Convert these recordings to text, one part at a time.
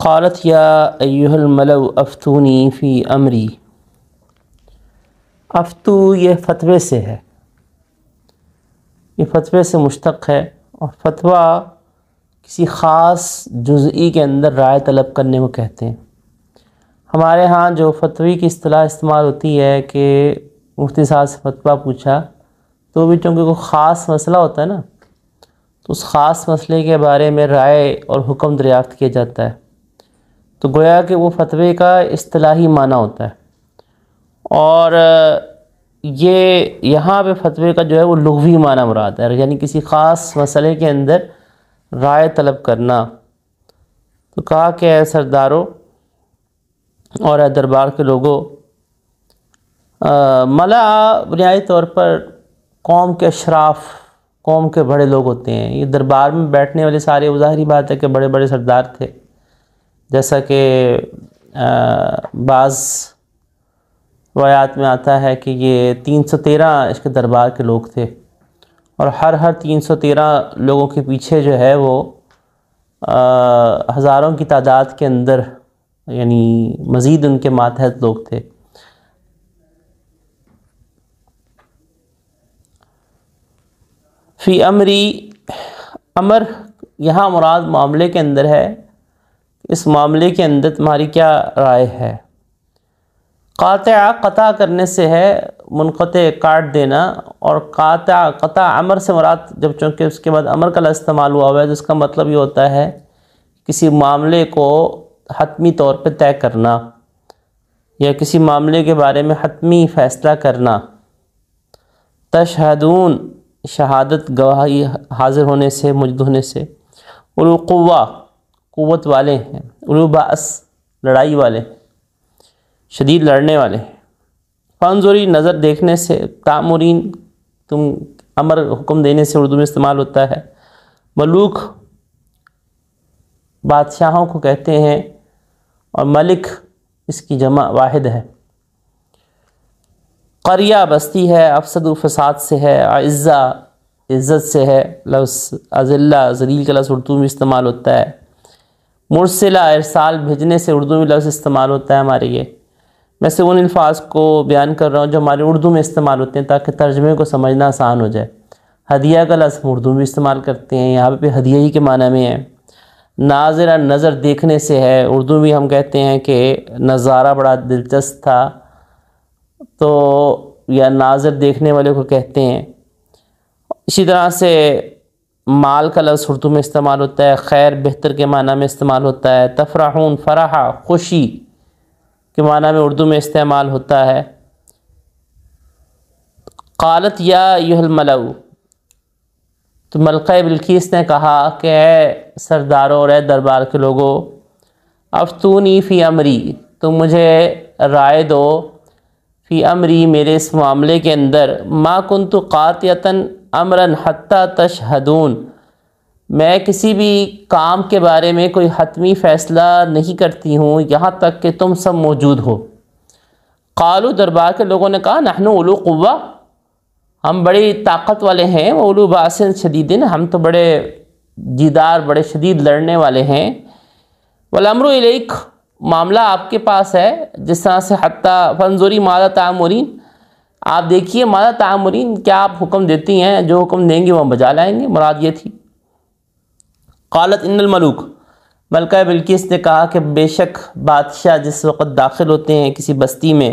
قالت یا ایہا الملأ افتونی فی امری۔ افتو یہ فتوے سے ہے، یہ فتوے سے مشتق ہے، اور فتویٰ کسی خاص جزئی کے اندر رائے طلب کرنے کو کہتے ہیں۔ ہمارے ہاں جو فتوی کی اصطلاح استعمال ہوتی ہے کہ مفتی صاحب سے فتویٰ پوچھا، تو بھی چونکہ کوئی خاص مسئلہ ہوتا ہے نا، تو اس خاص مسئلے کے بارے میں رائے اور حکم دریافت کیا جاتا ہے، تو گویا کہ وہ فتوے کا اصطلاحی معنی ہوتا ہے۔ اور یہ یہاں پہ فتوے کا جو ہے وہ لغوی معنی مراد ہے، یعنی کسی خاص مسئلے کے اندر رائے طلب کرنا۔ تو کہا کہ اے سرداروں اور اے دربار کے لوگوں، ملا بنیادی طور پر قوم کے اشراف، قوم کے بڑے لوگ ہوتے ہیں۔ یہ دربار میں بیٹھنے والے سارے، وہ ظاہری بات ہے کہ بڑے بڑے سردار تھے، جیسا کہ بعض روایات میں آتا ہے کہ یہ 313 اس کے دربار کے لوگ تھے، اور ہر 313 لوگوں کے پیچھے جو ہے وہ ہزاروں کی تعداد کے اندر، یعنی مزید ان کے ماتحت لوگ تھے۔ فی امری، امر یہاں مراد معاملے کے اندر ہے، اس معاملے کے اندر تمہاری کیا رائے ہے۔ قاطع قطع کرنے سے ہے، منقطع کاٹ دینا، اور قطع امر سے مراد، جب چونکہ اس کے بعد امر کا لفظ استعمال ہوا ہے تو اس کا مطلب یہ ہوتا ہے کسی معاملے کو حتمی طور پہ طے کرنا، یا کسی معاملے کے بارے میں حتمی فیصلہ کرنا۔ تشہدون، شہادت گواہی حاضر ہونے سے، موجود ہونے سے۔ اولو قوہ، قوت والے ہیں۔ اولو بأس، لڑائی والے، شدید لڑنے والے ہیں۔ فانظری، نظر دیکھنے سے۔ تامرین، تم امر حکم دینے سے اردو میں استعمال ہوتا ہے۔ ملوک بادشاہوں کو کہتے ہیں، اور ملک اس کی جمع واحد ہے۔ قریہ بستی ہے، افسدو فساد سے ہے۔ اعزہ عزت سے ہے، لفظ اذلہ ذلیل کا لفظ اردو میں استعمال ہوتا ہے۔ مرسلہ ارسال بھیجنے سے اردو میں لفظ استعمال ہوتا ہے ہمارے یہ۔ میں سے ان الفاظ کو بیان کر رہا ہوں جو ہمارے اردو میں استعمال ہوتے ہیں تاکہ ترجمے کو سمجھنا آسان ہو جائے۔ ہدیہ کا لفظ اردو میں استعمال کرتے ہیں، یہاں پہ ہدیہ ہی کے معنی میں ہے۔ ناظرہ، نظر دیکھنے سے ہے، اردو میں ہم کہتے ہیں کہ نظارہ بڑا دلچسپ تھا، تو یا ناظر دیکھنے والے کو کہتے ہیں۔ اسی طرح سے مال کا لفظ اردو میں استعمال ہوتا ہے، خیر بہتر کے معنی میں استعمال ہوتا ہے۔ تفرحون، فرح خوشی کے معنی میں اردو میں استعمال ہوتا ہے۔ قالت یا ایھا الملأ، تو ملکہ بلقیس نے کہا کہ اے سرداروں اور اے دربار کے لوگوں، افتونی فی امری، تم مجھے رائے دو، فی امری، میرے اس معاملے کے اندر، ما کنت قاطعۃ امرا حتی تشہدون، میں کسی بھی کام کے بارے میں کوئی حتمی فیصلہ نہیں کرتی ہوں یہاں تک کہ تم سب موجود ہو۔ قالوا، دربار کے لوگوں نے کہا، نحن اولو قوہ، ہم بڑی طاقت والے ہیں، اولو باس شدید، ہم تو بڑے جیدار، بڑے شدید لڑنے والے ہیں۔ والامر الیک، معاملہ آپ کے پاس ہے، جس طرح سے حتی فانظری ماذا تأمرین، آپ دیکھیے ماذا تأمرین، کیا آپ حکم دیتی ہیں، جو حکم دیں گے وہ ہم بجا لائیں گے، مراد یہ تھی۔ قالت ان الملوک، ملکہ بلقیس نے کہا کہ بے شک بادشاہ جس وقت داخل ہوتے ہیں کسی بستی میں،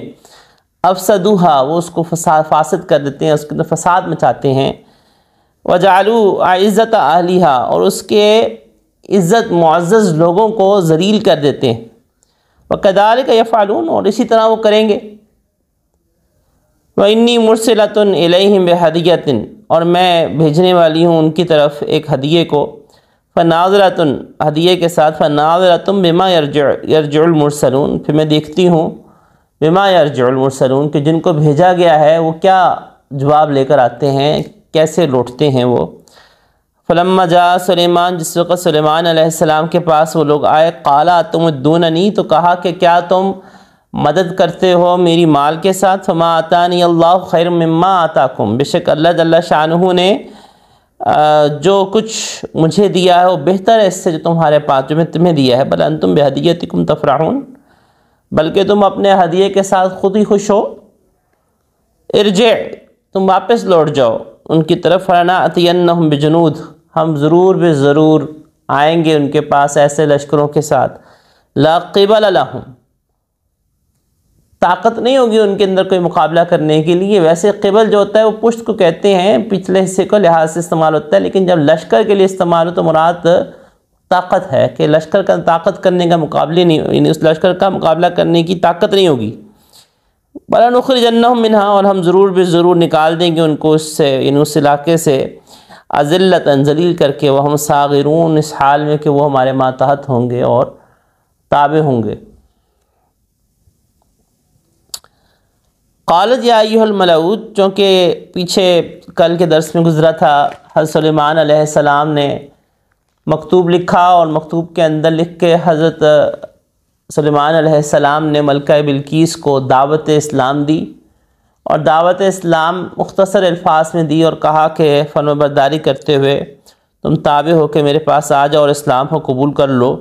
افسدوہا، وہ اس کو فاسد کر دیتے ہیں، اس کے اندر فساد مچاتے ہیں۔ وجعلوا اعزۃ اہلیہا، اور اس کے عزت معزز لوگوں کو ذلیل کر دیتے ہیں۔ وکذالک یفعلون، اور اسی طرح وہ کریں گے۔ وانی مرسلۃ الیہم بہدیۃ، اور میں بھیجنے والی ہوں ان کی طرف ایک ہدیے کو۔ فناظرۃ، ہدیے کے ساتھ، فناظرۃ بما یرجع المرسلون، پھر میں دیکھتی ہوں بما یرجع المرسلون، کہ جن کو بھیجا گیا ہے وہ کیا جواب لے کر آتے ہیں، کیسے لوٹتے ہیں وہ۔ فلما جاء سلیمان، جس وقت سلیمان علیہ السلام کے پاس وہ لوگ آئے، قالا تمدوننی، تو کہا کہ کیا تم مدد کرتے ہو میری مال کے ساتھ۔ فما آتانی اللہ خیر مما آتاکم، بے شک اللہ جل شانہ نے جو کچھ مجھے دیا ہے وہ بہتر ہے اس سے جو تمہارے پاس جو میں تمہیں دیا ہے، بل انتم بہدیتکم تفرحون، بلکہ تم اپنے ہدیے کے ساتھ خود ہی خوش ہو۔ ارجع، تم واپس لوٹ جاؤ ان کی طرف، فلنأتینہم بجنود، ہم ضرور بے ضرور آئیں گے ان کے پاس ایسے لشکروں کے ساتھ، لا قبل لہم، طاقت نہیں ہوگی ان کے اندر کوئی مقابلہ کرنے کے لیے۔ ویسے قبل جو ہوتا ہے وہ پشت کو کہتے ہیں، پچھلے حصے کو لحاظ سے استعمال ہوتا ہے، لیکن جب لشکر کے لیے استعمال ہو تو مراد طاقت ہے کہ لشکر کا طاقت کرنے کا مقابلے نہیں، یعنی اس لشکر کا مقابلہ کرنے کی طاقت نہیں ہوگی۔ وَلَنُخْرِجَنَّهُم مِّنْهَا، اور ہم ضرور بے ضرور نکال دیں گے ان کو اس سے، یعنی اس علاقے سے، اذلۃً، ذلیل کر کے، وہم صاغرون، اس حال میں کہ وہ ہمارے ماتحت ہوں گے اور تابع ہوں گے۔ قالت یا ایھا الملأ، چونکہ پیچھے کل کے درس میں گزرا تھا، حضرت سلیمان علیہ السلام نے مکتوب لکھا اور مکتوب کے اندر لکھ کے حضرت سلیمان علیہ السلام نے ملکہ بلقیس کو دعوت اسلام دی، اور دعوت اسلام مختصر الفاظ میں دی اور کہا کہ فرما برداری کرتے ہوئے تم تابع ہو کے میرے پاس آ جاؤ اور اسلام کو قبول کر لو۔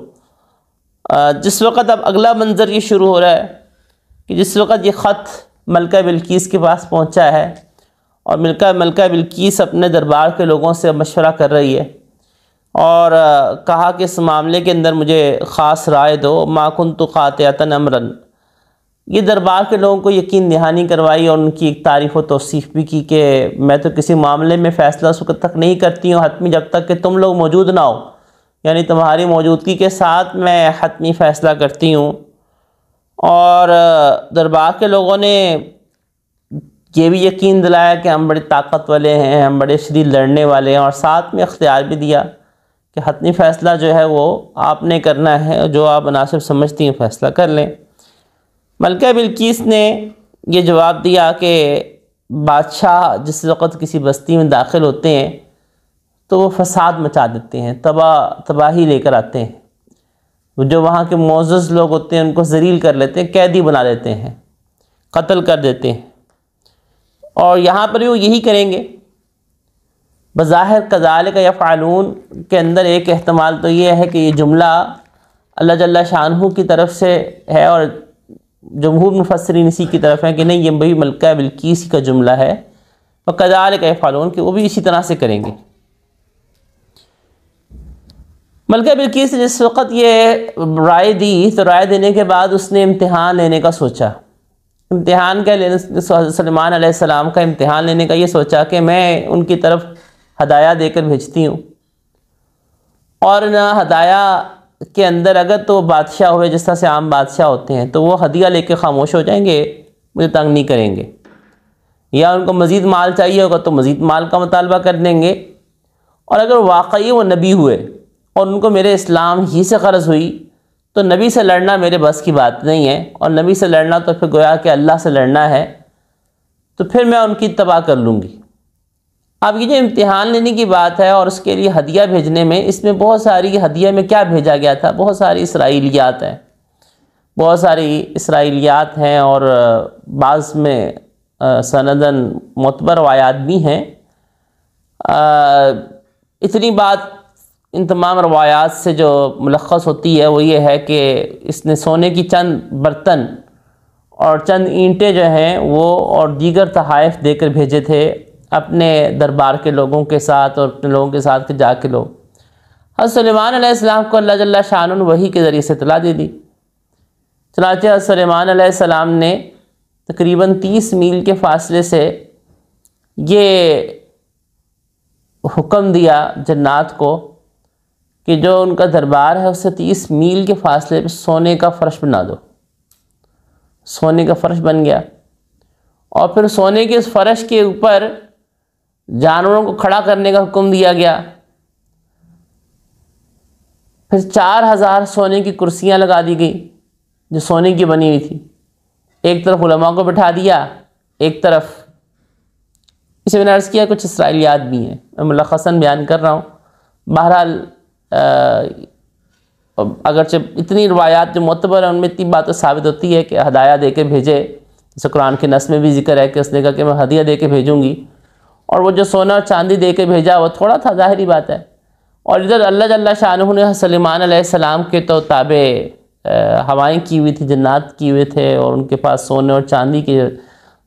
جس وقت اب اگلا منظر یہ شروع ہو رہا ہے کہ جس وقت یہ خط ملکہ بلقیس کے پاس پہنچا ہے اور ملکہ بلقیس اپنے دربار کے لوگوں سے مشورہ کر رہی ہے اور کہا کہ اس معاملے کے اندر مجھے خاص رائے دو، ما کنت قاطعۃ امرا، یہ دربار کے لوگوں کو یقین دہانی کروائی اور ان کی ایک تعریف و توصیف بھی کی کہ میں تو کسی معاملے میں فیصلہ اس وقت تک نہیں کرتی ہوں حتمی جب تک کہ تم لوگ موجود نہ ہو، یعنی تمہاری موجودگی کے ساتھ میں حتمی فیصلہ کرتی ہوں۔ اور دربار کے لوگوں نے یہ بھی یقین دلایا کہ ہم بڑے طاقت والے ہیں، ہم بڑے شدید لڑنے والے ہیں، اور ساتھ میں اختیار بھی دیا کہ حتمی فیصلہ جو ہے وہ آپ نے کرنا ہے، جو آپ مناسب سمجھتی ہیں فیصلہ کر لیں۔ ملکہ بلقیس نے یہ جواب دیا کہ بادشاہ جس وقت کسی بستی میں داخل ہوتے ہیں تو وہ فساد مچا دیتے ہیں، تباہی لے کر آتے ہیں، جو وہاں کے معزز لوگ ہوتے ہیں ان کو ذلیل کر لیتے ہیں، قیدی بنا لیتے ہیں، قتل کر دیتے ہیں، اور یہاں پر بھی وہ یہی کریں گے۔ بظاہر کذالک یفعلون کے اندر ایک احتمال تو یہ ہے کہ یہ جملہ اللہ جل شانہ کی طرف سے ہے، اور جمہور مفسرین اسی کی طرف ہیں کہ نہیں، یہ بھی ملکہ بلقیس کا جملہ ہے، وَكَذَلِكَ يَفْعَلُونَ، کہ وہ بھی اسی طرح سے کریں گے۔ ملکہ بلقیس نے جس وقت یہ رائے دی تو رائے دینے کے بعد اس نے امتحان لینے کا سوچا۔ امتحان کا لینے، حضرت سلیمان علیہ السلام کا امتحان لینے کا یہ سوچا کہ میں ان کی طرف ہدایہ دے کر بھیجتی ہوں، اور نہ ہدایہ کے اندر اگر تو بادشاہ ہوئے جس طرح سے عام بادشاہ ہوتے ہیں تو وہ ہدیہ لے کے خاموش ہو جائیں گے، مجھے تنگ نہیں کریں گے، یا ان کو مزید مال چاہیے ہوگا تو مزید مال کا مطالبہ کر دیں گے، اور اگر واقعی وہ نبی ہوئے اور ان کو میرے اسلام ہی سے غرض ہوئی تو نبی سے لڑنا میرے بس کی بات نہیں ہے، اور نبی سے لڑنا تو پھر گویا کہ اللہ سے لڑنا ہے، تو پھر میں ان کی اتباع کر لوں گی۔ اب یہ جو امتحان لینے کی بات ہے اور اس کے لیے ہدیہ بھیجنے میں، اس میں بہت ساری ہدیہ میں کیا بھیجا گیا تھا، بہت ساری اسرائیلیات ہیں، بہت ساری اسرائیلیات ہیں، اور بعض میں سندن معتبر روایات بھی ہیں۔ اتنی بات ان تمام روایات سے جو ملخص ہوتی ہے وہ یہ ہے کہ اس نے سونے کی چند برتن اور چند اینٹیں جو ہیں وہ اور دیگر تحائف دے کر بھیجے تھے اپنے دربار کے لوگوں کے ساتھ اور اپنے لوگوں کے ساتھ کہ جا کے لو۔ حضرت سلیمان علیہ السلام کو اللہ جل شانہ نے وحی کے ذریعے سے اطلاع دے دی، چنانچہ حضرت سلیمان علیہ السلام نے تقریباً 30 میل کے فاصلے سے یہ حکم دیا جنات کو کہ جو ان کا دربار ہے اسے 30 میل کے فاصلے پہ سونے کا فرش بنا دو۔ سونے کا فرش بن گیا، اور پھر سونے کے اس فرش کے اوپر جانوروں کو کھڑا کرنے کا حکم دیا گیا۔ پھر 4000 سونے کی کرسیاں لگا دی گئی جو سونے کی بنی ہوئی تھی، ایک طرف علماء کو بٹھا دیا، ایک طرف، اسے میں نے عرض کیا کچھ اسرائیلیات بھی ہیں، میں ملخصاً بیان کر رہا ہوں۔ بہرحال اگرچہ اتنی روایات جو معتبر ہیں ان میں اتنی بات تو ثابت ہوتی ہے کہ ہدایہ دے کے بھیجے، جیسے قرآن کے نص میں بھی ذکر ہے کہ اس نے کہا کہ میں ہدیہ دے کے بھیجوں گی، اور وہ جو سونا اور چاندی دے کے بھیجا وہ تھوڑا تھا، ظاہری بات ہے. اور ادھر اللہ جل شانہ نے سلیمان علیہ السلام کے تو تابع ہوائیں کی ہوئی تھی، جنات کی ہوئے تھے، اور ان کے پاس سونے اور چاندی کے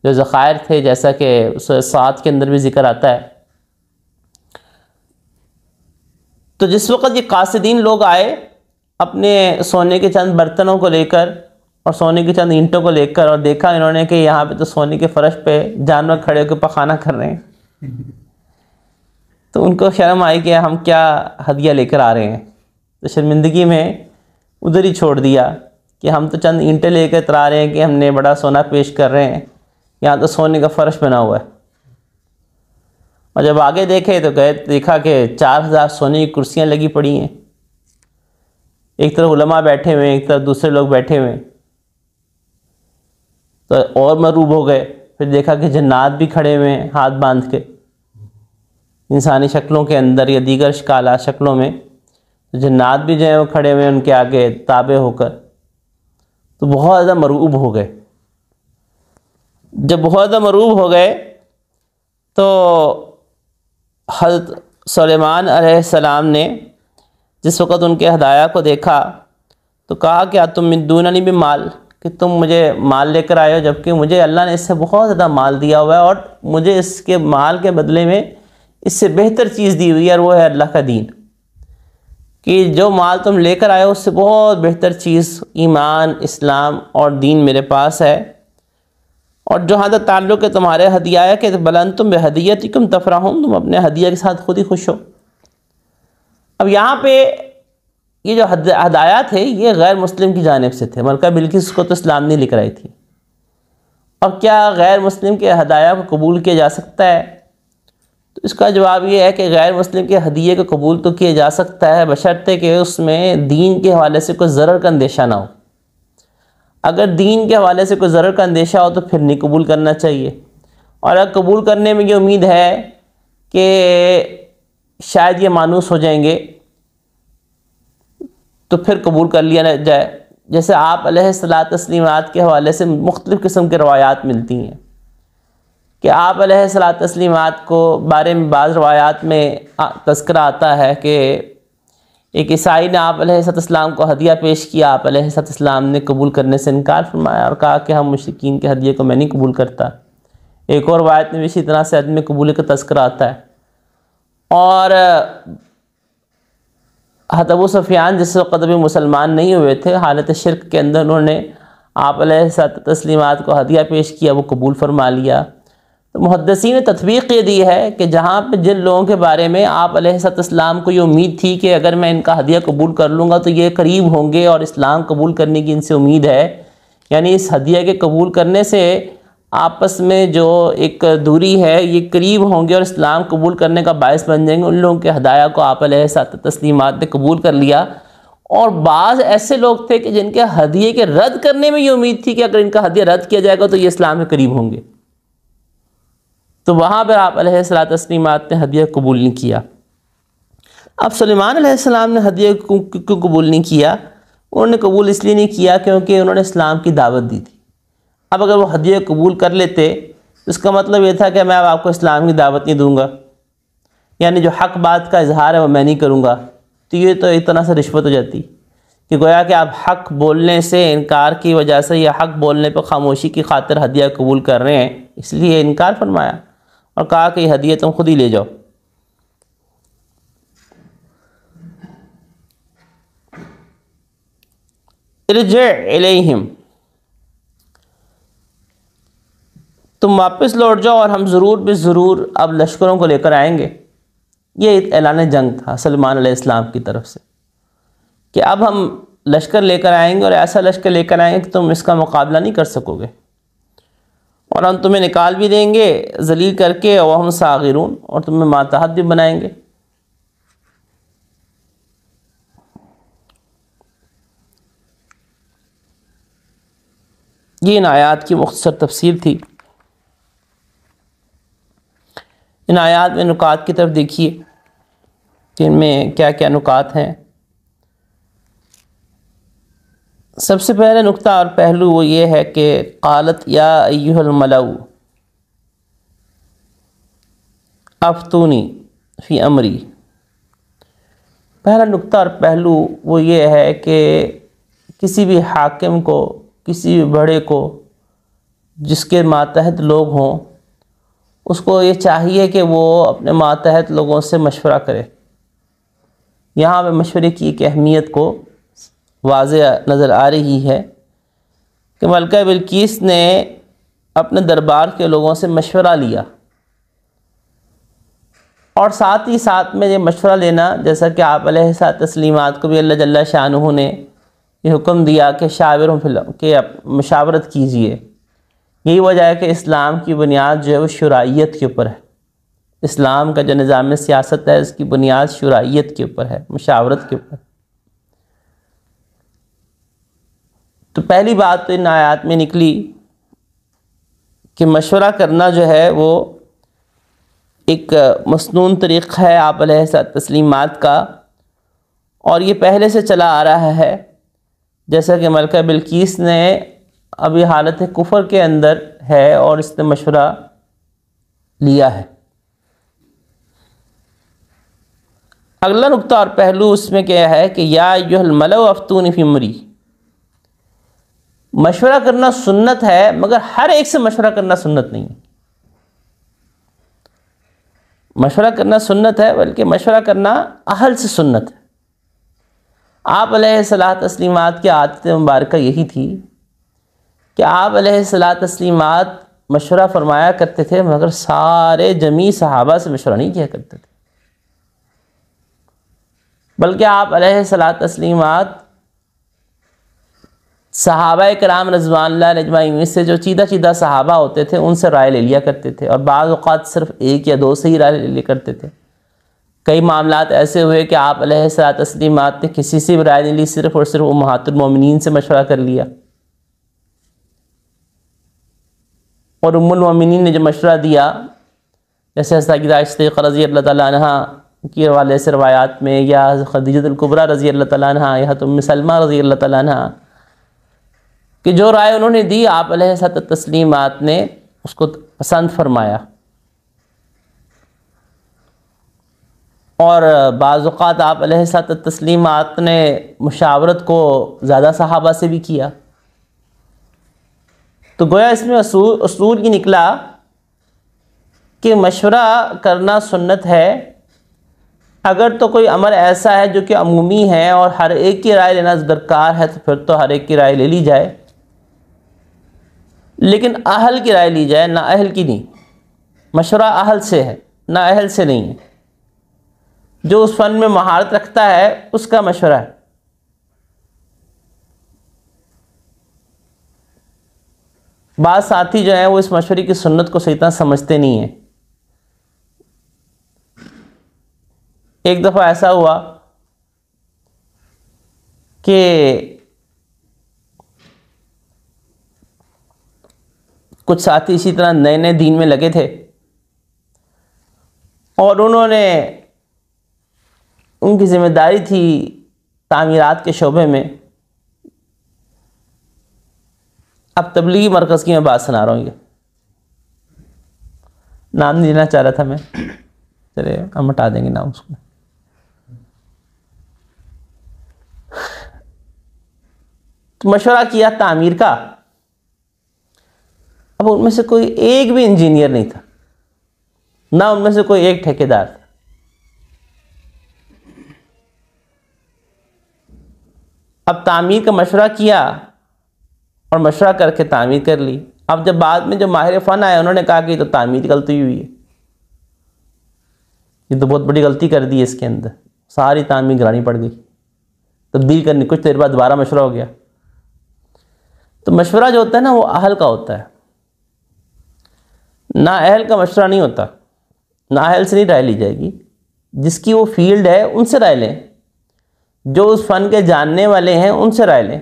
جو ذخائر تھے، جیسا کہ سورہ صاد کے اندر بھی ذکر آتا ہے. تو جس وقت یہ قاصدین لوگ آئے اپنے سونے کے چند برتنوں کو لے کر اور سونے کی چند اینٹوں کو لے کر، اور دیکھا انہوں نے کہ یہاں پہ تو سونے کے فرش پہ جانور کھڑے ہو کے پخانہ کر رہے ہیں، تو ان کو شرم آئی کہ ہم کیا ہدیہ لے کر آ رہے ہیں. تو شرمندگی میں ادھر ہی چھوڑ دیا کہ ہم تو چند اینٹیں لے کر اترا رہے ہیں کہ ہم نے بڑا سونا پیش کر رہے ہیں، یہاں تو سونے کا فرش بنا ہوا ہے. اور جب آگے دیکھے تو دیکھا کہ 4000 سونے کی کرسیاں لگی پڑی ہیں، ایک طرف علماء بیٹھے ہوئے ہیں، ایک طرف دوسرے لوگ بیٹھے ہوئے ہیں. تو اور مرعوب ہو گئے. پھر دیکھا کہ جنات بھی کھڑے ہوئے ہیں ہاتھ باندھ کے، انسانی شکلوں کے اندر یا دیگر اشکالات شکلوں میں. جنات بھی جو ہیں وہ کھڑے ہوئے ہیں ان کے آگے تابع ہو کر. تو بہت زیادہ مرعوب ہو گئے. جب بہت زیادہ مرعوب ہو گئے تو حضرت سلیمان علیہ السلام نے جس وقت ان کے ہدایہ کو دیکھا تو کہا کہ تم من دوننی بمال، کہ تم مجھے مال لے کر آئے ہو، جبکہ مجھے اللہ نے اس سے بہت زیادہ مال دیا ہوا ہے، اور مجھے اس کے مال کے بدلے میں اس سے بہتر چیز دی ہوئی ہے، اور وہ ہے اللہ کا دین. کہ جو مال تم لے کر آئے ہو اس سے بہت بہتر چیز ایمان، اسلام اور دین میرے پاس ہے. اور جہاں تک تعلق ہے تمہارے ہدیہ ہے کہ بل انتم بہدیتکم تفرحون، تم اپنے ہدیہ کے ساتھ خود ہی خوش ہو. اب یہاں پہ یہ جو ہدایات تھے یہ غیر مسلم کی جانب سے تھے. ملکہ بلقیس کو تو اسلام نہیں لے کر آئی تھی. اور کیا غیر مسلم کے ہدایہ کو قبول کیا جا سکتا ہے؟ تو اس کا جواب یہ ہے کہ غیر مسلم کے ہدیے کو قبول تو کیا جا سکتا ہے، بشرطے کہ اس میں دین کے حوالے سے کوئی ضرر کا اندیشہ نہ ہو. اگر دین کے حوالے سے کوئی ضرر کا اندیشہ ہو تو پھر نہیں قبول کرنا چاہیے. اور اگر قبول کرنے میں یہ امید ہے کہ شاید یہ مانوس ہو جائیں گے تو پھر قبول کر لیا جائے. جیسے آپ علیہ الصلاۃ تسلیمات کے حوالے سے مختلف قسم کے روایات ملتی ہیں کہ آپ علیہ الصلاۃ تسلیمات کو بارے میں بعض روایات میں تذکرہ آتا ہے کہ ایک عیسائی نے آپ علیہ السلام کو ہدیہ پیش کیا، آپ علیہ السلام نے قبول کرنے سے انکار فرمایا اور کہا کہ ہم مشرکین کے ہدیے کو میں نہیں قبول کرتا. ایک اور روایت میں بھی اسی طرح سے عدم قبول کا تذکرہ آتا ہے. اور حضرت ابو سفیان جس وقت ابھی مسلمان نہیں ہوئے تھے، حالت شرک کے اندر انہوں نے آپ علیہ تسلیمات کو ہدیہ پیش کیا، وہ قبول فرما لیا. تو محدثین نے تطبیق یہ دی ہے کہ جہاں پہ جن لوگوں کے بارے میں آپ علیہ السلام کو یہ امید تھی کہ اگر میں ان کا ہدیہ قبول کر لوں گا تو یہ قریب ہوں گے اور اسلام قبول کرنے کی ان سے امید ہے، یعنی اس ہدیہ کے قبول کرنے سے آپس میں جو ایک دوری ہے یہ قریب ہوں گے اور اسلام قبول کرنے کا باعث بن جائیں گے، ان لوگوں کے ہدایہ کو آپ علیہ تسلیمات نے قبول کر لیا. اور بعض ایسے لوگ تھے کہ جن کے ہدیے کے رد کرنے میں یہ امید تھی کہ اگر ان کا ہدیہ رد کیا جائے گا تو یہ اسلام کے قریب ہوں گے، تو وہاں پر آپ علیہ الصلاۃ تسلیمات نے ہدیہ قبول نہیں کیا. اب سلیمان علیہ السلام نے ہدیہ کیوں قبول نہیں کیا؟ انہوں نے قبول اس لیے نہیں کیا کیونکہ انہوں نے اسلام کی دعوت دی تھی. اب اگر وہ ہدیہ قبول کر لیتے تو اس کا مطلب یہ تھا کہ میں اب آپ کو اسلام کی دعوت نہیں دوں گا، یعنی جو حق بات کا اظہار ہے وہ میں نہیں کروں گا. تو یہ تو ایک طرح سے رشوت ہو جاتی کہ گویا کہ آپ حق بولنے سے انکار کی وجہ سے یا حق بولنے پہ خاموشی کی خاطر ہدیہ قبول کر رہے ہیں، اس لیے انکار فرمایا اور کہا کہ یہ ہدیہ تم خود ہی لے جاؤ. ارجع الیہم، تم واپس لوٹ جاؤ اور ہم ضرور بے ضرور اب لشکروں کو لے کر آئیں گے. یہ اعلان جنگ تھا سلیمان علیہ السلام کی طرف سے کہ اب ہم لشکر لے کر آئیں گے اور ایسا لشکر لے کر آئیں گے کہ تم اس کا مقابلہ نہیں کر سکو گے، اور ہم تمہیں نکال بھی دیں گے ذلیل کر کے، وہم صاغرون، اور تمہیں ماتحت بھی بنائیں گے. یہ ان آیات کی مختصر تفسیر تھی. ان آیات میں نکات کی طرف دیکھیے کہ ان میں کیا کیا نکات ہیں. سب سے پہلے نقطہ اور پہلو وہ یہ ہے کہ قالت یا ایھا الملأ، افتونی فی امری، پہلا نقطہ اور پہلو وہ یہ ہے کہ کسی بھی حاکم کو، کسی بھی بڑے کو جس کے ماتحت لوگ ہوں، اس کو یہ چاہیے کہ وہ اپنے ماتحت لوگوں سے مشورہ کرے۔ یہاں پہ مشورے کی ایک اہمیت کو واضح نظر آ رہی ہے کہ ملکہ بلقیس نے اپنے دربار کے لوگوں سے مشورہ لیا، اور ساتھ ہی ساتھ میں یہ مشورہ لینا، جیسا کہ آپ علیہ الصلوۃ تسلیمات کو بھی اللہ جل شانہ نے یہ حکم دیا کہ شاورہم فی الامر، کہ مشاورت کیجئے۔ یہی وجہ ہے کہ اسلام کی بنیاد جو ہے وہ شورائیت کے اوپر ہے۔ اسلام کا جو نظام سیاست ہے اس کی بنیاد شورائیت کے اوپر ہے، مشاورت کے اوپر۔ تو پہلی بات تو ان آیات میں نکلی کہ مشورہ کرنا جو ہے وہ ایک مسنون طریقہ ہے آپ علیہ الصلوۃ تسلیمات کا، اور یہ پہلے سے چلا آ رہا ہے، جیسا کہ ملکہ بلقیس نے ابھی حالت کفر کے اندر ہے اور اس نے مشورہ لیا ہے۔ اگلا نقطہ اور پہلو اس میں کیا ہے کہ یا ایھا الملأ افتونی فی امری، مشورہ کرنا سنت ہے، مگر ہر ایک سے مشورہ کرنا سنت نہیں ہے۔ مشورہ کرنا سنت ہے بلکہ مشورہ کرنا اہل سے سنت ہے۔ آپ علیہ الصلوۃ تسلیمات کی عادت مبارکہ یہی تھی کہ آپ علیہ الصلوۃ تسلیمات مشورہ فرمایا کرتے تھے، مگر سارے جمیع صحابہ سے مشورہ نہیں کیا کرتے تھے، بلکہ آپ علیہ الصلوۃ تسلیمات صحابہ کرام رضوان اللہ علیہم اجمعین میں سے جو چیدہ صحابہ ہوتے تھے ان سے رائے لے لیا کرتے تھے، اور بعض اوقات صرف ایک یا دو سے ہی رائے لے لیا کرتے تھے۔ کئی معاملات ایسے ہوئے کہ آپ علیہ الصلوۃ تسلیمات نے کسی سے بھی رائے نہیں لی، صرف اور صرف امہات المومنین سے مشورہ کر لیا، اور ام المومنین نے جو مشورہ دیا، جیسے حضرت عائشہ رضی اللہ تعالیٰ عنہ کے حوالے سے روایات میں، یا خدیجہ الکبریٰ رضی اللہ تعالیٰ عنہ، یا ام سلمہ رضی اللہ تعالیٰ عنہ، کہ جو رائے انہوں نے دی آپ علیہ الصلوۃ تسلیمات نے اس کو پسند فرمایا، اور بعض اوقات آپ علیہ الصلوۃ تسلیمات نے مشاورت کو زیادہ صحابہ سے بھی کیا۔ تو گویا اس میں اصول یہ نکلا کہ مشورہ کرنا سنت ہے، اگر تو کوئی امر ایسا ہے جو کہ عمومی ہے اور ہر ایک کی رائے لینا درکار ہے تو پھر تو ہر ایک کی رائے لے لی جائے، لیکن اہل کی رائے لی جائے، نہ اہل کی نہیں۔ مشورہ اہل سے ہے، نہ اہل سے نہیں ہے۔ جو اس فن میں مہارت رکھتا ہے اس کا مشورہ ہے۔ بعض ساتھی جو ہیں وہ اس مشورے کی سنت کو صحیح طرح سمجھتے نہیں ہیں۔ ایک دفعہ ایسا ہوا کہ کچھ ساتھی اسی طرح نئے نئے دین میں لگے تھے، اور انہوں نے، ان کی ذمہ داری تھی تعمیرات کے شعبے میں۔ اب تبلیغی مرکز کی میں بات سنا رہا ہوں، یہ نام نہیں لینا چاہ رہا تھا میں، چلے ہم ہٹا دیں گے نام اس کو۔ تو مشورہ کیا تعمیر کا۔ اب ان میں سے کوئی ایک بھی انجینئر نہیں تھا، نہ ان میں سے کوئی ایک ٹھیکیدار تھا۔ اب تعمیر کا مشورہ کیا اور مشورہ کر کے تعمیر کر لی۔ اب جب بعد میں جو ماہر فن آئے انہوں نے کہا کہ یہ تو تعمیر کی غلطی ہوئی ہے، یہ تو بہت بڑی غلطی کر دی ہے، اس کے اندر ساری تعمیر گرانی پڑ گئی، تبدیل کرنی۔ کچھ دیر بعد دوبارہ مشورہ ہو گیا۔ تو مشورہ جو ہوتا ہے نا وہ اہل کا ہوتا ہے، نہ اہل کا مشورہ نہیں ہوتا۔ نہ اہل سے نہیں رائے لی جائے گی، جس کی وہ فیلڈ ہے ان سے رائے لیں، جو اس فن کے جاننے والے ہیں ان سے رائے لیں۔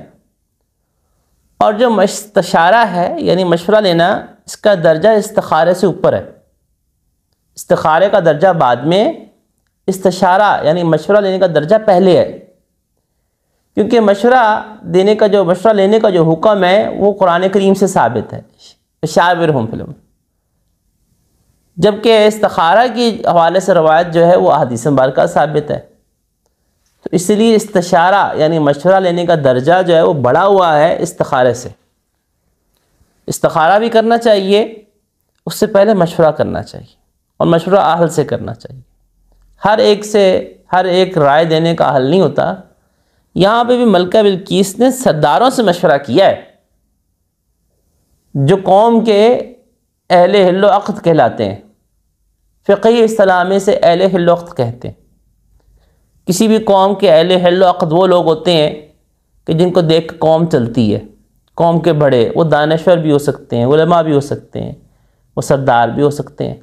اور جو استشارہ ہے یعنی مشورہ لینا، اس کا درجہ استخارے سے اوپر ہے۔ استخارے کا درجہ بعد میں، استشارہ یعنی مشورہ لینے کا درجہ پہلے ہے، کیونکہ مشورہ لینے کا جو حکم ہے وہ قرآن کریم سے ثابت ہے، شاورہم فی الامر۔ جبکہ استخارہ کی حوالے سے روایت جو ہے وہ احادیث مبارکہ ثابت ہے. تو اس لیے استشارہ یعنی مشورہ لینے کا درجہ جو ہے وہ بڑا ہوا ہے استخارے سے. استخارہ بھی کرنا چاہیے، اس سے پہلے مشورہ کرنا چاہیے، اور مشورہ اہل سے کرنا چاہیے. ہر ایک رائے دینے کا اہل نہیں ہوتا. یہاں پہ بھی ملکہ بلقیس نے سرداروں سے مشورہ کیا ہے جو قوم کے اہل حل و عقد کہلاتے ہیں. فقہی اصطلاح میں سے اہل حل و عقد کہتے ہیں. کسی بھی قوم کے اہل حل و عقد وہ لوگ ہوتے ہیں کہ جن کو دیکھ کے قوم چلتی ہے. قوم کے بڑے، وہ دانشور بھی ہو سکتے ہیں، علماء بھی ہو سکتے ہیں، وہ سردار بھی ہو سکتے ہیں،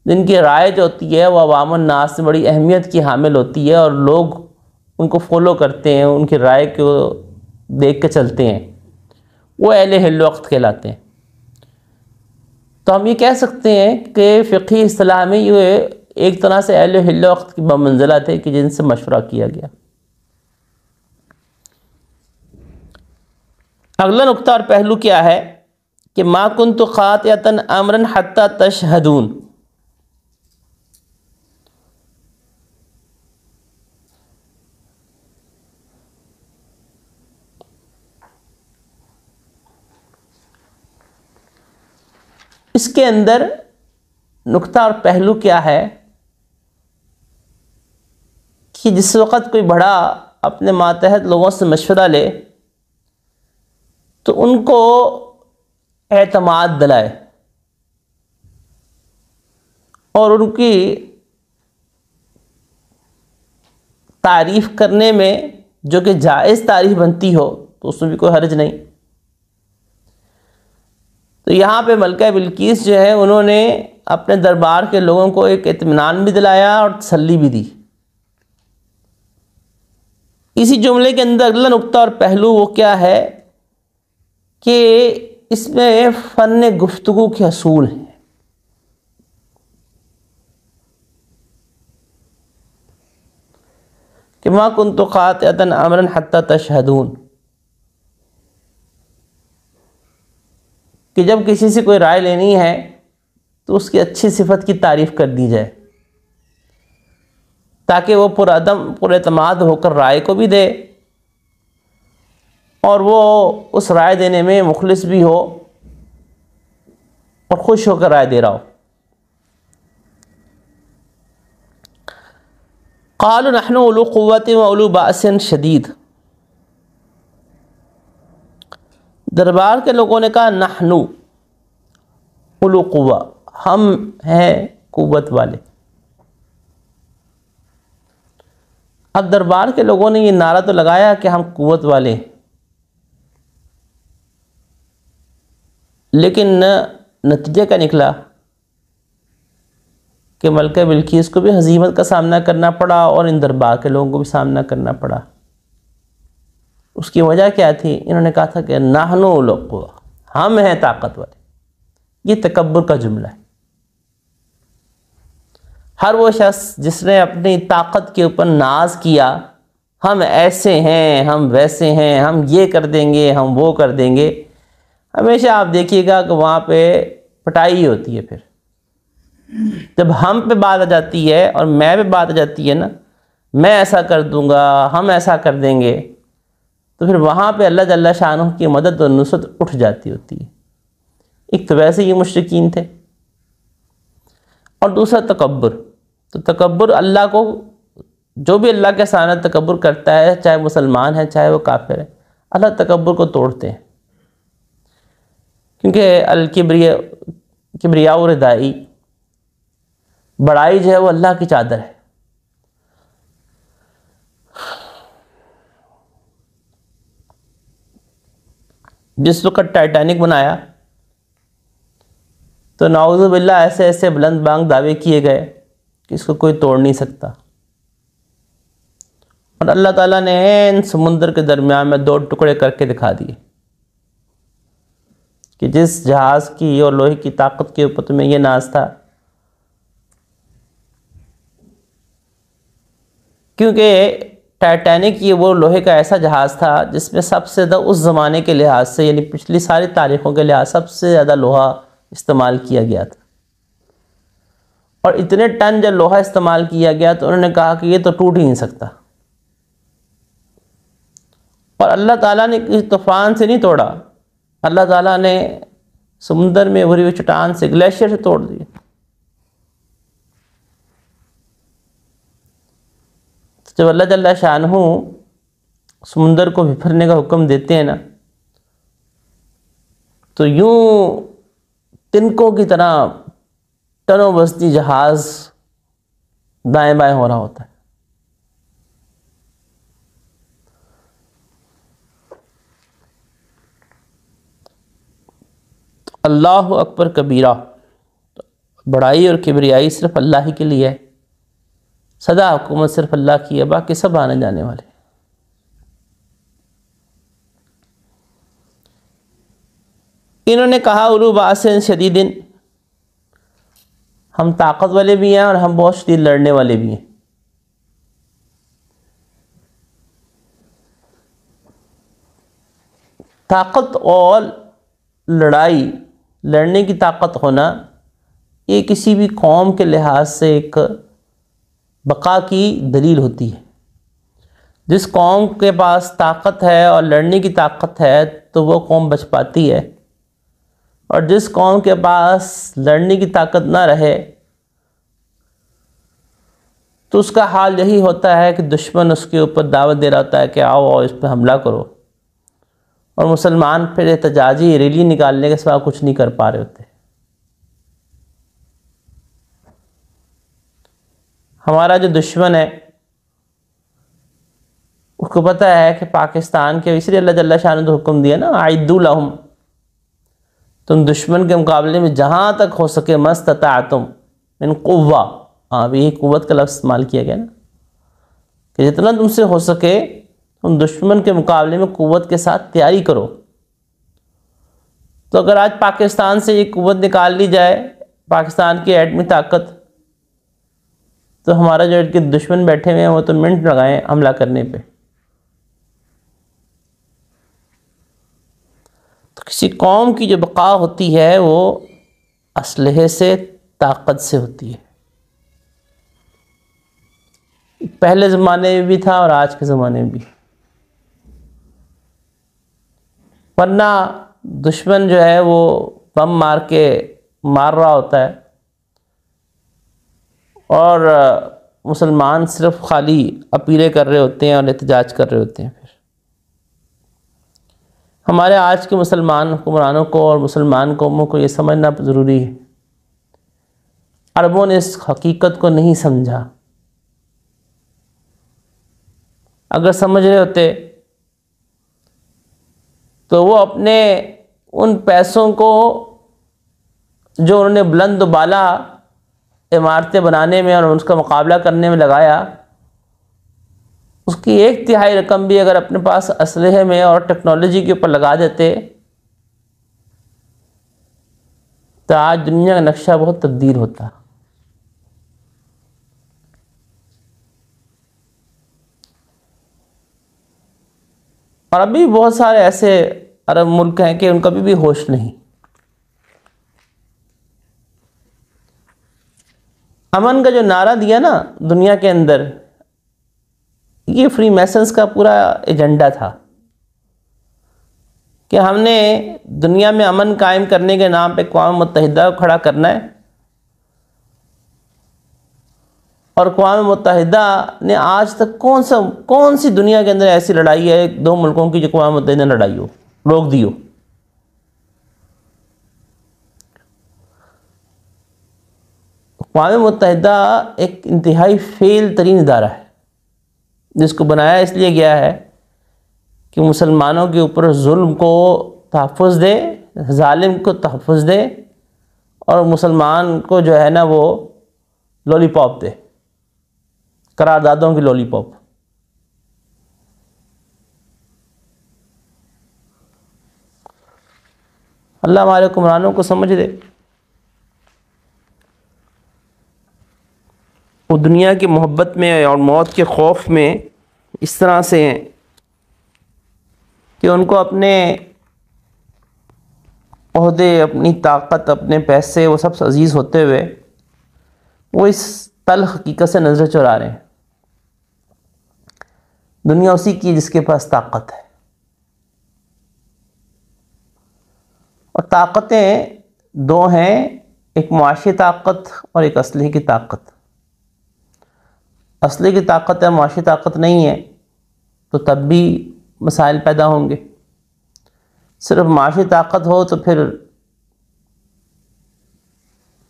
جن کی رائے جو ہوتی ہے وہ عوام الناس سے بڑی اہمیت کی حامل ہوتی ہے اور لوگ ان کو فالو کرتے ہیں، ان کی رائے کو دیکھ کے چلتے ہیں. وہ اہل حل و عقد کہلاتے ہیں. تو ہم یہ کہہ سکتے ہیں کہ فقہی اصطلاح میں یہ ایک طرح سے اہل حل و عقد کی بمنزلہ تھے کہ جن سے مشورہ کیا گیا. اگلا نقطہ اور پہلو کیا ہے کہ ما کنت قاطعۃ امرا حتی تشہدون. اس کے اندر نقطہ اور پہلو کیا ہے کہ جس وقت کوئی بڑا اپنے ماتحت لوگوں سے مشورہ لے تو ان کو اعتماد دلائے اور ان کی تعریف کرنے میں جو کہ جائز تعریف بنتی ہو تو اس میں بھی کوئی حرج نہیں. تو یہاں پہ ملکہ بلقیس جو ہے انہوں نے اپنے دربار کے لوگوں کو ایک اطمینان بھی دلایا اور تسلی بھی دی. اسی جملے کے اندر اگلا نقطہ اور پہلو وہ کیا ہے کہ اس میں فن گفتگو کے اصول ہیں. کہ ما کنت قاطعۃ امرا حتی تشہدون، کہ جب کسی سے کوئی رائے لینی ہے تو اس کی اچھی صفت کی تعریف کر دی جائے تاکہ وہ پر اعتماد ہو کر رائے کو بھی دے اور وہ اس رائے دینے میں مخلص بھی ہو اور خوش ہو کر رائے دے رہا ہو. قالوا نحن اولو قوت و اولو باس شدید. دربار کے لوگوں نے کہا نحن اولو قوہ، ہم ہیں قوت والے. اب دربار کے لوگوں نے یہ نعرہ تو لگایا کہ ہم قوت والے ہیں، لیکن نتیجہ کیا نکلا کہ ملکہ بلقیس کو بھی ہزیمت کا سامنا کرنا پڑا اور ان دربار کے لوگوں کو بھی سامنا کرنا پڑا. اس کی وجہ کیا تھی؟ انہوں نے کہا تھا کہ نحن اولو قوہ، ہم ہیں طاقت والے. یہ تکبر کا جملہ ہے. ہر وہ شخص جس نے اپنی طاقت کے اوپر ناز کیا، ہم ایسے ہیں، ہم ویسے ہیں، ہم یہ کر دیں گے، ہم وہ کر دیں گے، ہمیشہ آپ دیکھیے گا کہ وہاں پہ پٹائی ہوتی ہے. پھر جب ہم پہ بات آ جاتی ہے اور میں پہ بات آ جاتی ہے نا، میں ایسا کر دوں گا، ہم ایسا کر دیں گے، تو پھر وہاں پہ اللہ جل شانہ کی مدد اور نصرت اٹھ جاتی ہوتی ہے. ایک تو ویسے یہ مشرکین تھے، اور دوسرا تکبر. تو تکبر اللہ کو، جو بھی اللہ کے سامنے تکبر کرتا ہے، چاہے مسلمان ہے چاہے وہ کافر ہے، اللہ تکبر کو توڑتے ہیں. کیونکہ کبریاء ردائی، بڑائی جو ہے وہ اللہ کی چادر ہے. جس وقت ٹائٹینک بنایا تو نعوذ باللہ ایسے ایسے بلند بانگ دعوے کیے گئے کہ اس کو کوئی توڑ نہیں سکتا، اور اللہ تعالیٰ نے ان سمندر کے درمیان میں 2 ٹکڑے کر کے دکھا دیے کہ جس جہاز کی اور لوہے کی طاقت کے اوپر تمہیں یہ ناز تھا. کیونکہ ٹائٹینک یہ وہ لوہے کا ایسا جہاز تھا جس میں سب سے زیادہ اس زمانے کے لحاظ سے، یعنی پچھلی ساری تاریخوں کے لحاظ سب سے زیادہ لوہا استعمال کیا گیا تھا. اور اتنے ٹن جب لوہا استعمال کیا گیا تو انہوں نے کہا کہ یہ تو ٹوٹ ہی نہیں سکتا، اور اللہ تعالیٰ نے کسی طوفان سے نہیں توڑا، اللہ تعالیٰ نے سمندر میں ابھری ہوئی چٹان سے، گلیشیئر سے توڑ دیا۔ جب اللہ جل شانہ سمندر کو بکھرنے کا حکم دیتے ہیں نا، تو یوں تنکوں کی طرح ٹنوں بستی جہاز دائیں بائیں ہو رہا ہوتا ہے۔ اللہ اکبر کبیرہ، بڑائی اور کبریائی صرف اللہ ہی کے لیے ہے، سدا حکومت صرف اللہ کی ہے، باقی سب آنے جانے والے۔ انہوں نے کہا اولو باس شدید، ہم طاقت والے بھی ہیں اور ہم بہت شدید لڑنے والے بھی ہیں۔ طاقت اور لڑنے کی طاقت ہونا یہ کسی بھی قوم کے لحاظ سے ایک بقا کی دلیل ہوتی ہے۔ جس قوم کے پاس طاقت ہے اور لڑنے کی طاقت ہے تو وہ قوم بچ پاتی ہے، اور جس قوم کے پاس لڑنے کی طاقت نہ رہے تو اس کا حال یہی ہوتا ہے کہ دشمن اس کے اوپر دعوت دے رہا ہوتا ہے کہ آؤ اور اس پہ حملہ کرو، اور مسلمان پھر احتجاجی ریلی نکالنے کے سوا کچھ نہیں کر پا رہے ہوتے۔ ہمارا جو دشمن ہے اس کو پتہ ہے کہ پاکستان کے، اس لیے اللہ جل شانہ نے حکم دیا نا اعدوا لہم، تم دشمن کے مقابلے میں جہاں تک ہو سکے مستطاعتم من قوہ، یہی قوت کا لفظ استعمال کیا گیا نا، کہ جتنا تم سے ہو سکے تم دشمن کے مقابلے میں قوت کے ساتھ تیاری کرو۔ تو اگر آج پاکستان سے یہ قوت نکال لی جائے، پاکستان کی ایٹمی طاقت، تو ہمارا جو دشمن بیٹھے ہوئے ہیں وہ تو منٹ لگائیں حملہ کرنے پہ۔ تو کسی قوم کی جو بقا ہوتی ہے وہ اسلحے سے، طاقت سے ہوتی ہے۔ پہلے زمانے میں بھی تھا اور آج کے زمانے میں بھی، ورنہ دشمن جو ہے وہ بم مار رہا ہوتا ہے، اور مسلمان صرف خالی اپیلیں کر رہے ہوتے ہیں اور احتجاج کر رہے ہوتے ہیں۔ پھر ہمارے آج کے مسلمان حکمرانوں کو اور مسلمان قوموں کو یہ سمجھنا ضروری ہے، عربوں نے اس حقیقت کو نہیں سمجھا۔ اگر سمجھ رہے ہوتے تو وہ اپنے ان پیسوں کو جو انہوں نے بلند و بالا عمارتیں بنانے میں اور اس کا مقابلہ کرنے میں لگایا، اس کی 1/3 رقم بھی اگر اپنے پاس اسلحے میں اور ٹیکنالوجی کے اوپر لگا دیتے تو آج دنیا کا نقشہ بہت تبدیل ہوتا۔ اور ابھی بہت سارے ایسے عرب ملک ہیں کہ ان کا بھی ہوش نہیں۔ امن کا جو نعرہ دیا نا دنیا کے اندر، یہ فری میسنز کا پورا ایجنڈا تھا کہ ہم نے دنیا میں امن قائم کرنے کے نام پہ اقوام متحدہ کو کھڑا کرنا ہے، اور اقوام متحدہ نے آج تک کون سی دنیا کے اندر ایسی لڑائی ہے 2 ملکوں کی جو اقوام متحدہ نے لڑائی ہو، روک دی ہو؟ اقوام متحدہ ایک انتہائی فیل ترین ادارہ ہے، جس کو بنایا اس لیے گیا ہے کہ مسلمانوں کے اوپر ظلم کو تحفظ دے، ظالم کو تحفظ دے، اور مسلمان کو جو ہے نا وہ لولی پاپ دے، قراردادوں کی لولی پاپ۔ اللہ ہمارے حکمرانوں کو سمجھ دے، وہ دنیا کی محبت میں اور موت کے خوف میں اس طرح سے ہیں کہ ان کو اپنے عہدے، اپنی طاقت، اپنے پیسے، وہ سب سے عزیز ہوتے ہوئے وہ اس تلخ حقیقت سے نظر چرا رہے ہیں۔ دنیا اسی کی جس کے پاس طاقت ہے، اور طاقتیں دو ہیں، ایک معاشی طاقت اور ایک اسلحے کی طاقت۔ اسلحے کی طاقت ہے، معاشی طاقت نہیں ہے تو تب بھی مسائل پیدا ہوں گے۔ صرف معاشی طاقت ہو تو پھر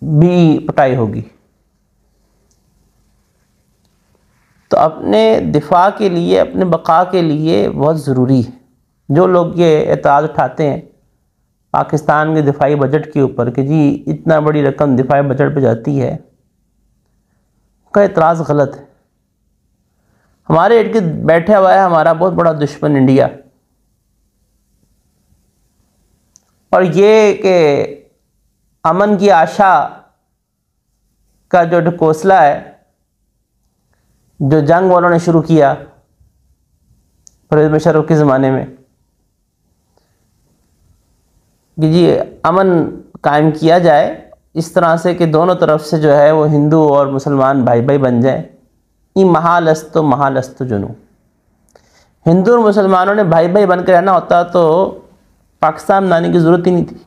بھی پٹائی ہوگی۔ تو اپنے دفاع کے لیے، اپنے بقا کے لیے بہت ضروری ہے۔ جو لوگ یہ اعتراض اٹھاتے ہیں پاکستان کے دفاعی بجٹ کے اوپر کہ جی اتنا بڑی رقم دفاعی بجٹ پہ جاتی ہے، کا اعتراض غلط ہے۔ ہمارے ارد گرد بیٹھا ہوا ہے ہمارا بہت بڑا دشمن انڈیا، اور یہ کہ امن کی آشا کا جو ڈھکوسلا ہے، جو جنگ والوں نے شروع کیا پرویز مشرف کے زمانے میں کہ جی امن قائم کیا جائے اس طرح سے کہ دونوں طرف سے جو ہے وہ ہندو اور مسلمان بھائی بھائی بن جائیں، یہ محال است جنو۔ ہندو اور مسلمانوں نے بھائی بھائی بن کے رہنا ہوتا تو پاکستان بنانے کی ضرورت ہی نہیں تھی۔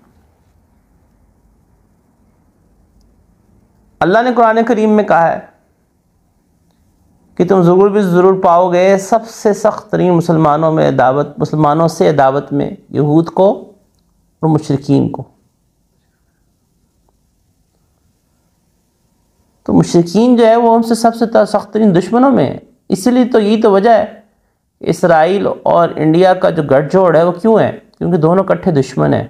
اللہ نے قرآن کریم میں کہا ہے کہ تم ضرور بھی ضرور پاؤ گے سب سے سخت ترین مسلمانوں سے عداوت میں یہود کو اور مشرکین کو۔ تو مشرکین جو ہے وہ ہم سے سب سے سخت ترین دشمنوں میں ہیں۔ اسی لیے تو یہی تو وجہ ہے اسرائیل اور انڈیا کا جو گٹھ جوڑ ہے وہ کیوں ہے؟ کیونکہ دونوں کٹھے دشمن ہیں،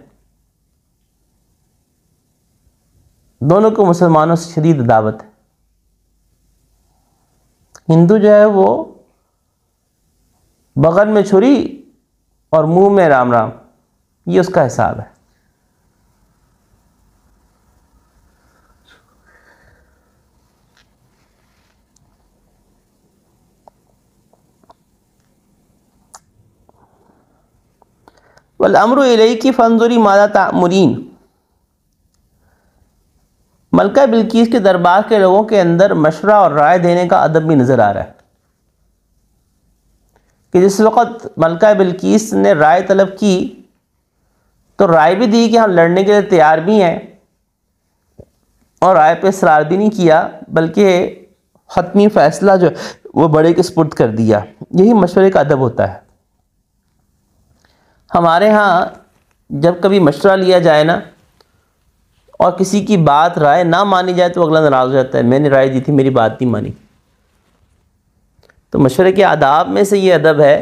دونوں کو مسلمانوں سے شدید عداوت ہے۔ ہندو جو ہے وہ بغل میں چھری اور منہ میں رام رام، یہ اس کا حساب ہے۔ والامر الیک فانظری ماذا تأمرین، ملکہ بلقیس کے دربار کے لوگوں کے اندر مشورہ اور رائے دینے کا ادب بھی نظر آ رہا ہے کہ جس وقت ملکہ بلقیس نے رائے طلب کی تو رائے بھی دی کہ ہم لڑنے کے لیے تیار بھی ہیں، اور رائے پہ اصرار بھی نہیں کیا بلکہ حتمی فیصلہ جو وہ بڑے کے سپرد کر دیا۔ یہی مشورے کا ادب ہوتا ہے۔ ہمارے ہاں جب کبھی مشورہ لیا جائے نا اور کسی کی بات رائے نہ مانی جائے تو اگلا ناراض ہو جاتا ہے، میں نے رائے دی تھی میری بات نہیں مانی۔ تو مشورے کے آداب میں سے یہ ادب ہے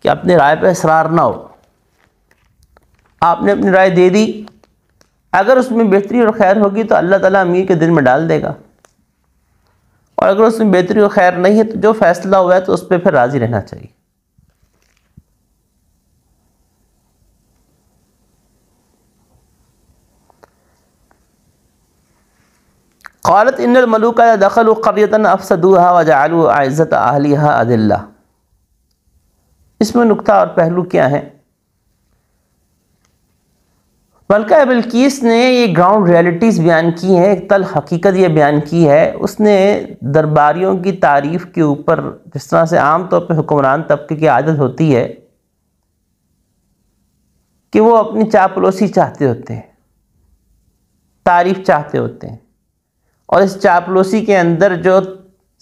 کہ اپنے رائے پہ اصرار نہ ہو۔ آپ نے اپنی رائے دے دی، اگر اس میں بہتری اور خیر ہوگی تو اللہ تعالیٰ امیر کے دل میں ڈال دے گا، اور اگر اس میں بہتری اور خیر نہیں ہے تو جو فیصلہ ہوا ہے تو اس پہ پھر راضی رہنا چاہیے۔ قالت ان الملوک اذا دخلوا قریۃ افسدوها وجعلوا اعزۃ اہلها اذلہ۔ اس میں نکتہ اور پہلو کیا ہے؟ ملکہ بلقیس نے یہ گراؤنڈ ریالٹیز بیان کی ہیں، ایک تلخ حقیقت یہ بیان کی ہے۔ اس نے درباریوں کی تعریف کے اوپر جس طرح سے عام طور پہ حکمران طبقے کی عادت ہوتی ہے کہ وہ اپنی چاپلوسی چاہتے ہوتے ہیں، تعریف چاہتے ہوتے ہیں، اور اس چاپلوسی کے اندر جو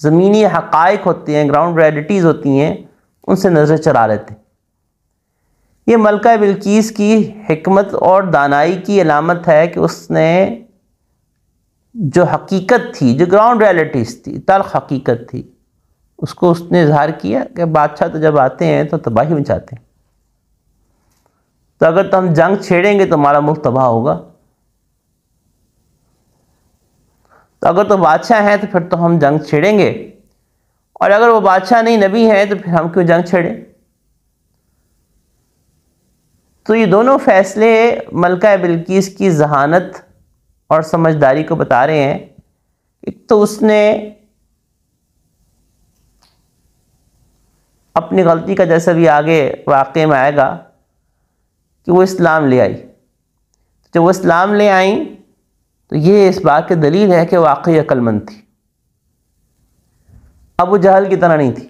زمینی حقائق ہوتے ہیں، گراؤنڈ ریالٹیز ہوتی ہیں، ان سے نظر چرا لیتے ہیں۔ یہ ملکہ بلقیس کی حکمت اور دانائی کی علامت ہے کہ اس نے جو حقیقت تھی، جو گراؤنڈ ریالٹیز تھی، تلخ حقیقت تھی، اس کو اس نے اظہار کیا کہ بادشاہ تو جب آتے ہیں تو تباہی مچاتے ہیں، تو اگر تو ہم جنگ چھیڑیں گے تو ہمارا ملک تباہ ہوگا، تو اگر تو بادشاہ ہیں تو پھر تو ہم جنگ چھیڑیں گے، اور اگر وہ بادشاہ نہیں نبی ہیں تو پھر ہم کیوں جنگ چھیڑیں؟ تو یہ دونوں فیصلے ملکہ بلقیس کی ذہانت اور سمجھداری کو بتا رہے ہیں۔ ایک تو اس نے اپنی غلطی کا، جیسا بھی آگے واقعے میں آئے گا، کہ وہ اسلام لے آئی۔ جب وہ اسلام لے آئیں تو یہ اس بات کی دلیل ہے کہ واقعی عقل مند تھی، ابو جہل کی طرح نہیں تھی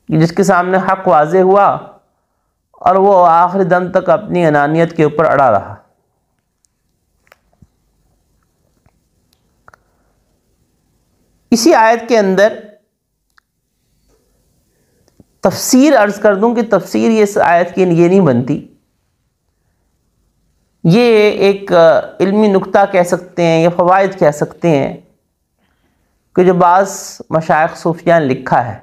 کہ جس کے سامنے حق واضح ہوا اور وہ آخری دم تک اپنی انانیت کے اوپر اڑا رہا۔ اسی آیت کے اندر تفسیر عرض کر دوں کہ تفسیر اس آیت کی یہ نہیں بنتی، یہ ایک علمی نکتہ کہہ سکتے ہیں یا فوائد کہہ سکتے ہیں کہ جو بعض مشائخ صوفیاء نے لکھا ہے۔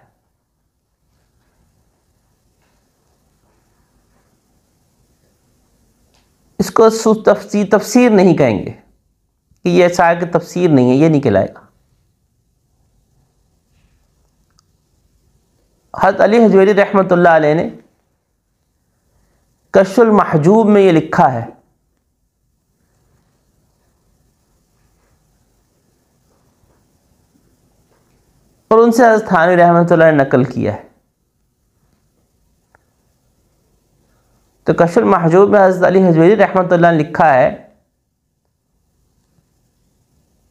اس کو تفسیر نہیں کہیں گے کہ یہ ایسا ہے کہ تفسیر نہیں ہے، یہ نہیں کہلائے گا۔ حضرت علی حجویری رحمۃ اللہ علیہ نے کشف المحجوب میں یہ لکھا ہے، اور ان سے حضرت تھانوی رحمۃ اللہ نے نقل کیا ہے۔ تو کشف المحجوب میں حضرت علی حجویری رحمۃ اللہ نے لکھا ہے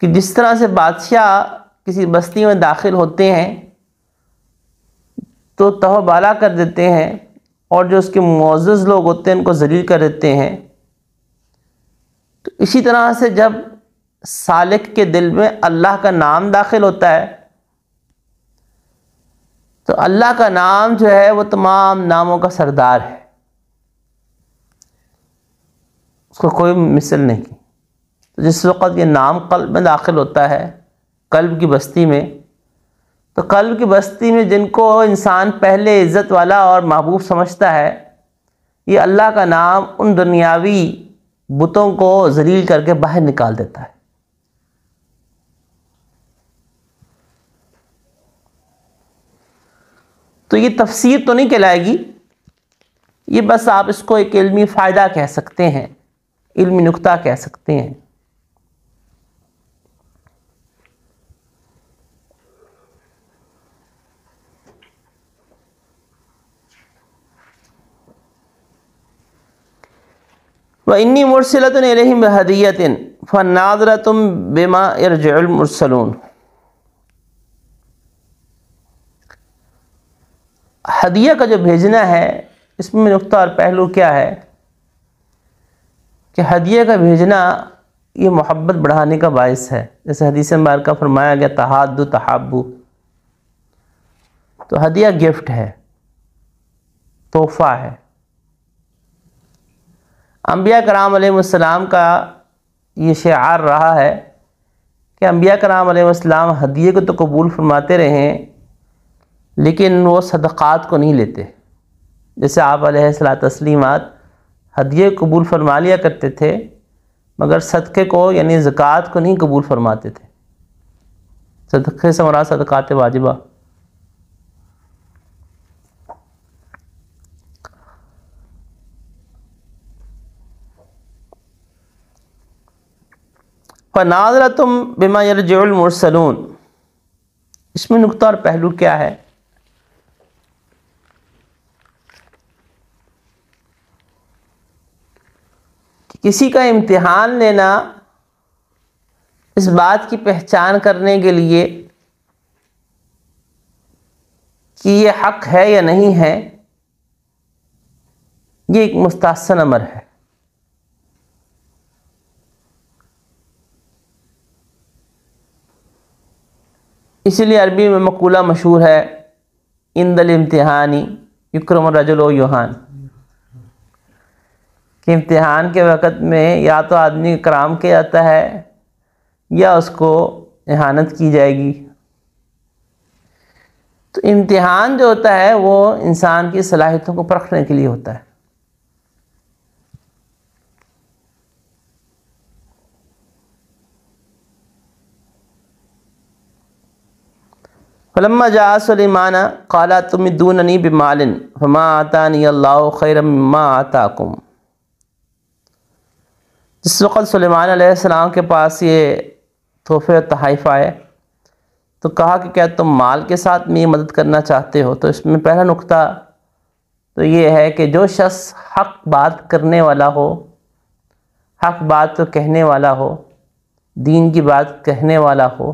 کہ جس طرح سے بادشاہ کسی بستی میں داخل ہوتے ہیں تو تہو بالا کر دیتے ہیں، اور جو اس کے معزز لوگ ہوتے ہیں ان کو ذلیل کر دیتے ہیں، تو اسی طرح سے جب سالک کے دل میں اللہ کا نام داخل ہوتا ہے تو اللہ کا نام جو ہے وہ تمام ناموں کا سردار ہے، اس کو کوئی مثل نہیں۔ جس وقت یہ نام قلب میں داخل ہوتا ہے، قلب کی بستی میں، تو قلب کی بستی میں جن کو انسان پہلے عزت والا اور محبوب سمجھتا ہے، یہ اللہ کا نام ان دنیاوی بتوں کو ذلیل کر کے باہر نکال دیتا ہے۔ تو یہ تفسیر تو نہیں کہلائے گی، یہ بس آپ اس کو ایک علمی فائدہ کہہ سکتے ہیں، علمی نکتہ کہہ سکتے ہیں۔ وَإِنِّي مُرْسِلَةٌ إِلَيْهِمْ بِهَدِيَّةٍ فَنَاظِرَةٌ بِمَا يَرْجِعُ الْمُرْسَلُونَ۔ ہدیہ کا جو بھیجنا ہے، اس میں نقطہ اور پہلو کیا ہے کہ ہدیہ کا بھیجنا یہ محبت بڑھانے کا باعث ہے، جیسے حدیث مبارکہ فرمایا گیا تحادوا تحابوا۔ تو ہدیہ گفٹ ہے، تحفہ ہے۔ انبیاء کرام علیہ السلام کا یہ شعار رہا ہے کہ انبیاء کرام علیہ السلام ہدیے کو تو قبول فرماتے رہے ہیں لیکن وہ صدقات کو نہیں لیتے۔ جیسے آپ علیہ الصلوۃ والتسلیمات ہدیے قبول فرما لیا کرتے تھے مگر صدقے کو یعنی زکوٰۃ کو نہیں قبول فرماتے تھے۔ صدقے سے مراد صدقات واجبہ۔ فَنَاظِرَةٌ بِمَا يَرْجِعُ الْمُرْسَلُونَ، اس میں نقطہ اور پہلو کیا ہے کہ کسی کا امتحان لینا اس بات کی پہچان کرنے کے لیے کہ یہ حق ہے یا نہیں ہے، یہ ایک مستحسن امر ہے۔ اسی لیے عربی میں مقولہ مشہور ہے عند الامتحان یکرم الرجل و یہان، کہ امتحان کے وقت میں یا تو آدمی کرام کیا جاتا ہے یا اس کو اہانت کی جائے گی۔ تو امتحان جو ہوتا ہے وہ انسان کی صلاحیتوں کو پرکھنے کے لیے ہوتا ہے۔ فلما جاء سلیمان قال تمدوننی بمال فما آتانی اللہ خیرا مما آتاکم۔ جس وقت سلیمان علیہ السلام کے پاس یہ تحفے و تحائف آئے تو کہا کہ کیا تم مال کے ساتھ میری مدد کرنا چاہتے ہو؟ تو اس میں پہلا نقطہ تو یہ ہے کہ جو شخص حق بات کرنے والا ہو، حق بات تو کہنے والا ہو، دین کی بات کہنے والا ہو،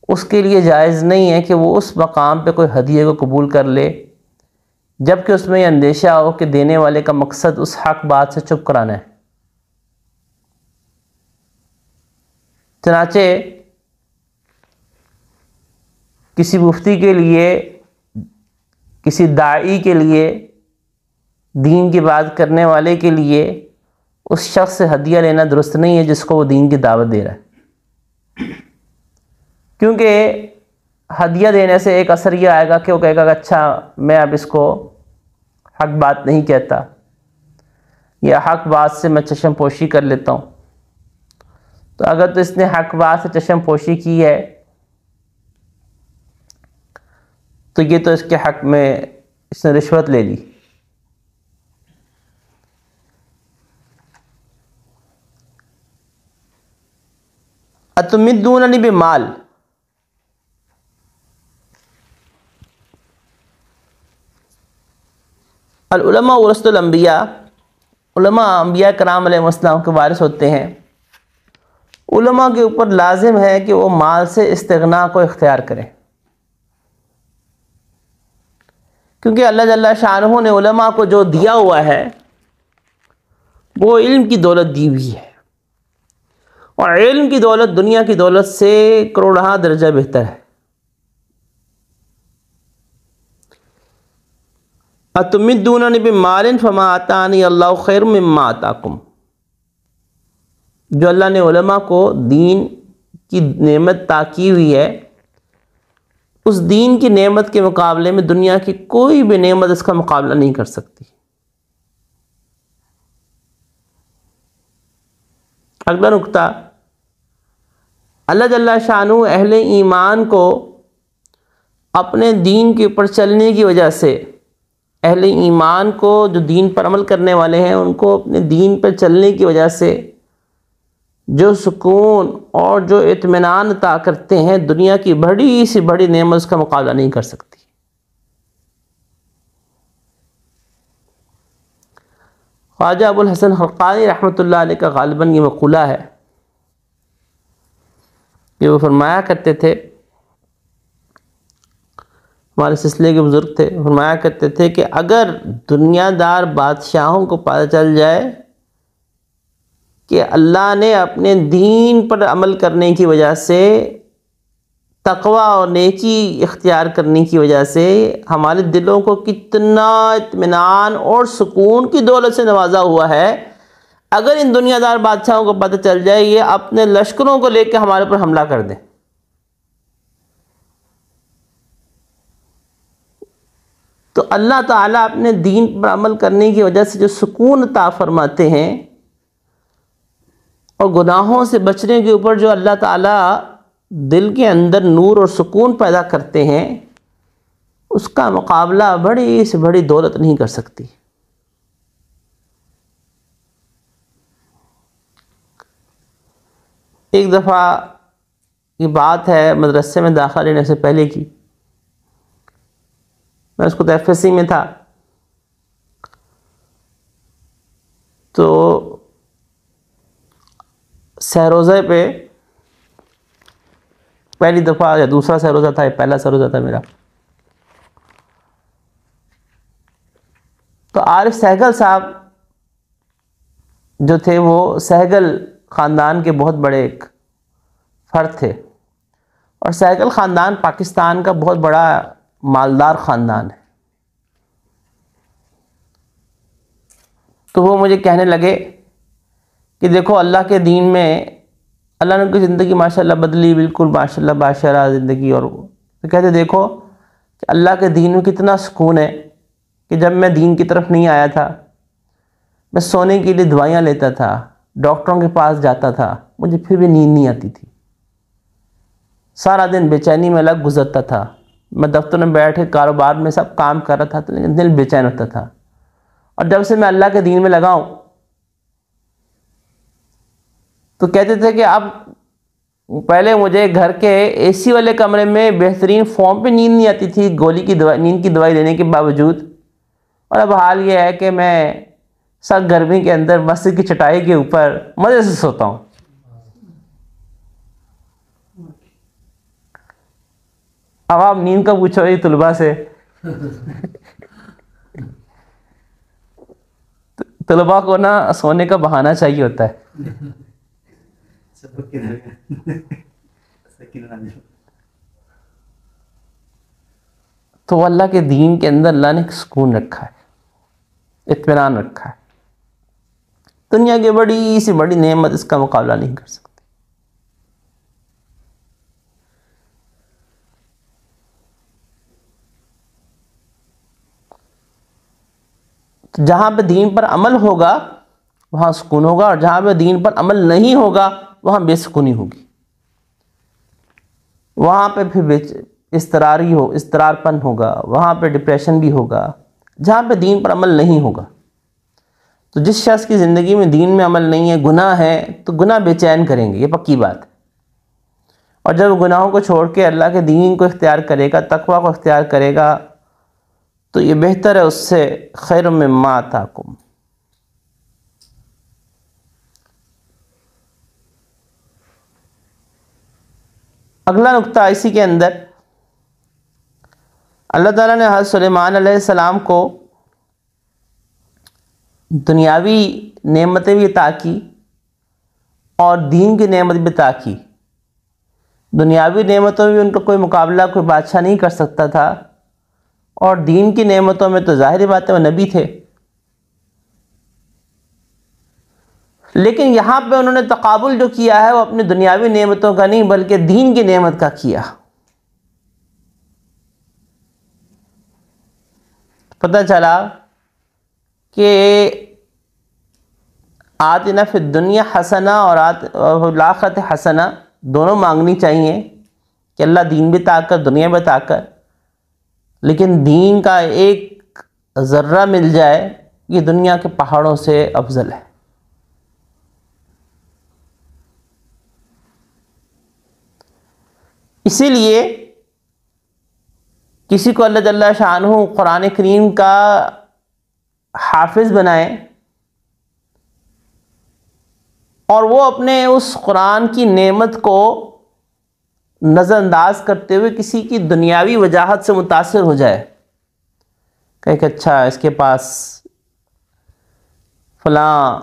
اس کے لیے جائز نہیں ہے کہ وہ اس مقام پہ کوئی ہدیے کو قبول کر لے جبکہ اس میں یہ اندیشہ ہو کہ دینے والے کا مقصد اس حق بات سے چپ کرانا ہے۔ چنانچہ کسی مفتی کے لیے، کسی داعی کے لیے، دین کی بات کرنے والے کے لیے اس شخص سے ہدیہ لینا درست نہیں ہے جس کو وہ دین کی دعوت دے رہا ہے، کیونکہ ہدیہ دینے سے ایک اثر یہ آئے گا کہ وہ کہے گا کہ اچھا میں اب اس کو حق بات نہیں کہتا، یا حق بات سے میں چشم پوشی کر لیتا ہوں۔ تو اگر تو اس نے حق بات سے چشم پوشی کی ہے تو یہ تو اس کے حق میں اس نے رشوت لے لی۔ اتمدوننی بمال، العلماء ورثۃ الانبیاء، علماء انبیاء کرام علیہ السلام کے وارث ہوتے ہیں۔ علماء کے اوپر لازم ہے کہ وہ مال سے استغنا کو اختیار کریں، کیونکہ اللہ جل شانہ نے علماء کو جو دیا ہوا ہے وہ علم کی دولت دی ہوئی ہے، اور علم کی دولت دنیا کی دولت سے کروڑہا درجہ بہتر ہے۔ اتمدوننی بمال فما آتانی اللہ خیر مما آتاکم، جو اللہ نے علماء کو دین کی نعمت عطا کی ہوئی ہے، اس دین کی نعمت کے مقابلے میں دنیا کی کوئی بھی نعمت اس کا مقابلہ نہیں کر سکتی۔ اگلا نکتہ، اللہ جل شانہ اہل ایمان کو اپنے دین کے اوپر چلنے کی وجہ سے، اہل ایمان کو جو دین پر عمل کرنے والے ہیں ان کو اپنے دین پر چلنے کی وجہ سے جو سکون اور جو اطمینان عطا کرتے ہیں، دنیا کی بڑی سی بڑی نعمت اس کا مقابلہ نہیں کر سکتی۔ خواجہ ابو الحسن حقانی رحمۃ اللہ علیہ کا غالباً یہ مقولہ ہے کہ وہ فرمایا کرتے تھے، ہمارے سلسلے کے بزرگ تھے، فرمایا کرتے تھے کہ اگر دنیا دار بادشاہوں کو پتہ چل جائے کہ اللہ نے اپنے دین پر عمل کرنے کی وجہ سے، تقوی اور نیکی اختیار کرنے کی وجہ سے ہمارے دلوں کو کتنا اطمینان اور سکون کی دولت سے نوازا ہوا ہے، اگر ان دنیا دار بادشاہوں کو پتہ چل جائے یہ اپنے لشکروں کو لے کے ہمارے پر حملہ کر دیں۔ تو اللہ تعالیٰ اپنے دین پر عمل کرنے کی وجہ سے جو سکون عطا فرماتے ہیں اور گناہوں سے بچنے کے اوپر جو اللہ تعالیٰ دل کے اندر نور اور سکون پیدا کرتے ہیں، اس کا مقابلہ بڑی سے بڑی دولت نہیں کر سکتی۔ ایک دفعہ یہ بات ہے مدرسے میں داخلہ لینے سے پہلے کی، میں اس کو FSC میں تھا، تو سہروزہ پہ پہلی دفعہ یا دوسرا سہروزہ تھا یا پہلا سہروزہ تھا میرا، تو عارف سہگل صاحب جو تھے وہ سہگل خاندان کے بہت بڑے ایک فرد تھے، اور سہگل خاندان پاکستان کا بہت بڑا مالدار خاندان ہے۔ تو وہ مجھے کہنے لگے کہ دیکھو اللہ کے دین میں اللہ نے ان کی زندگی ماشاءاللہ بدلی، بالکل ماشاءاللہ باشرہ زندگی، اور تو کہتے دیکھو کہ اللہ کے دین میں کتنا سکون ہے کہ جب میں دین کی طرف نہیں آیا تھا، میں سونے کے لیے دوائیاں لیتا تھا، ڈاکٹروں کے پاس جاتا تھا، مجھے پھر بھی نیند نہیں آتی تھی، سارا دن بے چینی میں الگ گزرتا تھا، میں دفتر میں بیٹھے کاروبار میں سب کام کر رہا تھا تو دل بے چین ہوتا تھا، اور جب سے میں اللہ کے دین میں لگا ہوں، تو کہتے تھے کہ اب پہلے مجھے گھر کے AC والے کمرے میں بہترین فارم پہ نیند نہیں آتی تھی، گولی کی دوائی، نیند کی دوائی لینے کے باوجود، اور اب حال یہ ہے کہ میں سخت گرمی کے اندر مسجد کی چٹائی کے اوپر مزے سے سوتا ہوں. اب آپ نیند کا پوچھو یہ طلباء سے. طلباء کو نا سونے کا بہانہ چاہیے ہوتا ہے. تو اللہ کے دین کے اندر اللہ نے ایک سکون رکھا ہے، اطمینان رکھا ہے. دنیا کی بڑی سی بڑی نعمت اس کا مقابلہ نہیں کر سکتی. جہاں پہ دین پر عمل ہوگا وہاں سکون ہوگا، اور جہاں پہ دین پر عمل نہیں ہوگا وہاں بے سکونی ہوگی. وہاں پہ پھر اضطرار پن ہوگا، وہاں پہ ڈپریشن بھی ہوگا جہاں پہ دین پر عمل نہیں ہوگا. تو جس شخص کی زندگی میں دین میں عمل نہیں ہے، گناہ ہے، تو گناہ بے چین کریں گے، یہ پکی بات ہے. اور جب گناہوں کو چھوڑ کے اللہ کے دین کو اختیار کرے گا، تقوی کو اختیار کرے گا، تو یہ بہتر ہے اس سے خیر مما آتاکم. اگلا نقطہ اسی کے اندر اللہ تعالیٰ نے حضرت سلیمان علیہ السلام کو دنیاوی نعمتیں بھی عطا کی اور دین کی نعمت بھی عطا کی. دنیاوی نعمتوں میں بھی ان کا کوئی مقابلہ کوئی بادشاہ نہیں کر سکتا تھا، اور دین کی نعمتوں میں تو ظاہری بات ہے وہ نبی تھے. لیکن یہاں پہ انہوں نے تقابل جو کیا ہے وہ اپنی دنیاوی نعمتوں کا نہیں بلکہ دین کی نعمت کا کیا. پتہ چلا کہ آتنا فی الدنیا حسنہ اور الآخرۃ حسنہ دونوں مانگنی چاہیے کہ اللہ دین بھی عطا کر، دنیا بھی عطا کر. لیکن دین کا ایک ذرہ مل جائے یہ دنیا کے پہاڑوں سے افضل ہے. اسی لیے کسی کو اللہ جل شانہ قرآن کریم کا حافظ بنائے اور وہ اپنے اس قرآن کی نعمت کو نظر انداز کرتے ہوئے کسی کی دنیاوی وجاہت سے متاثر ہو جائے کہ اچھا اس کے پاس فلاں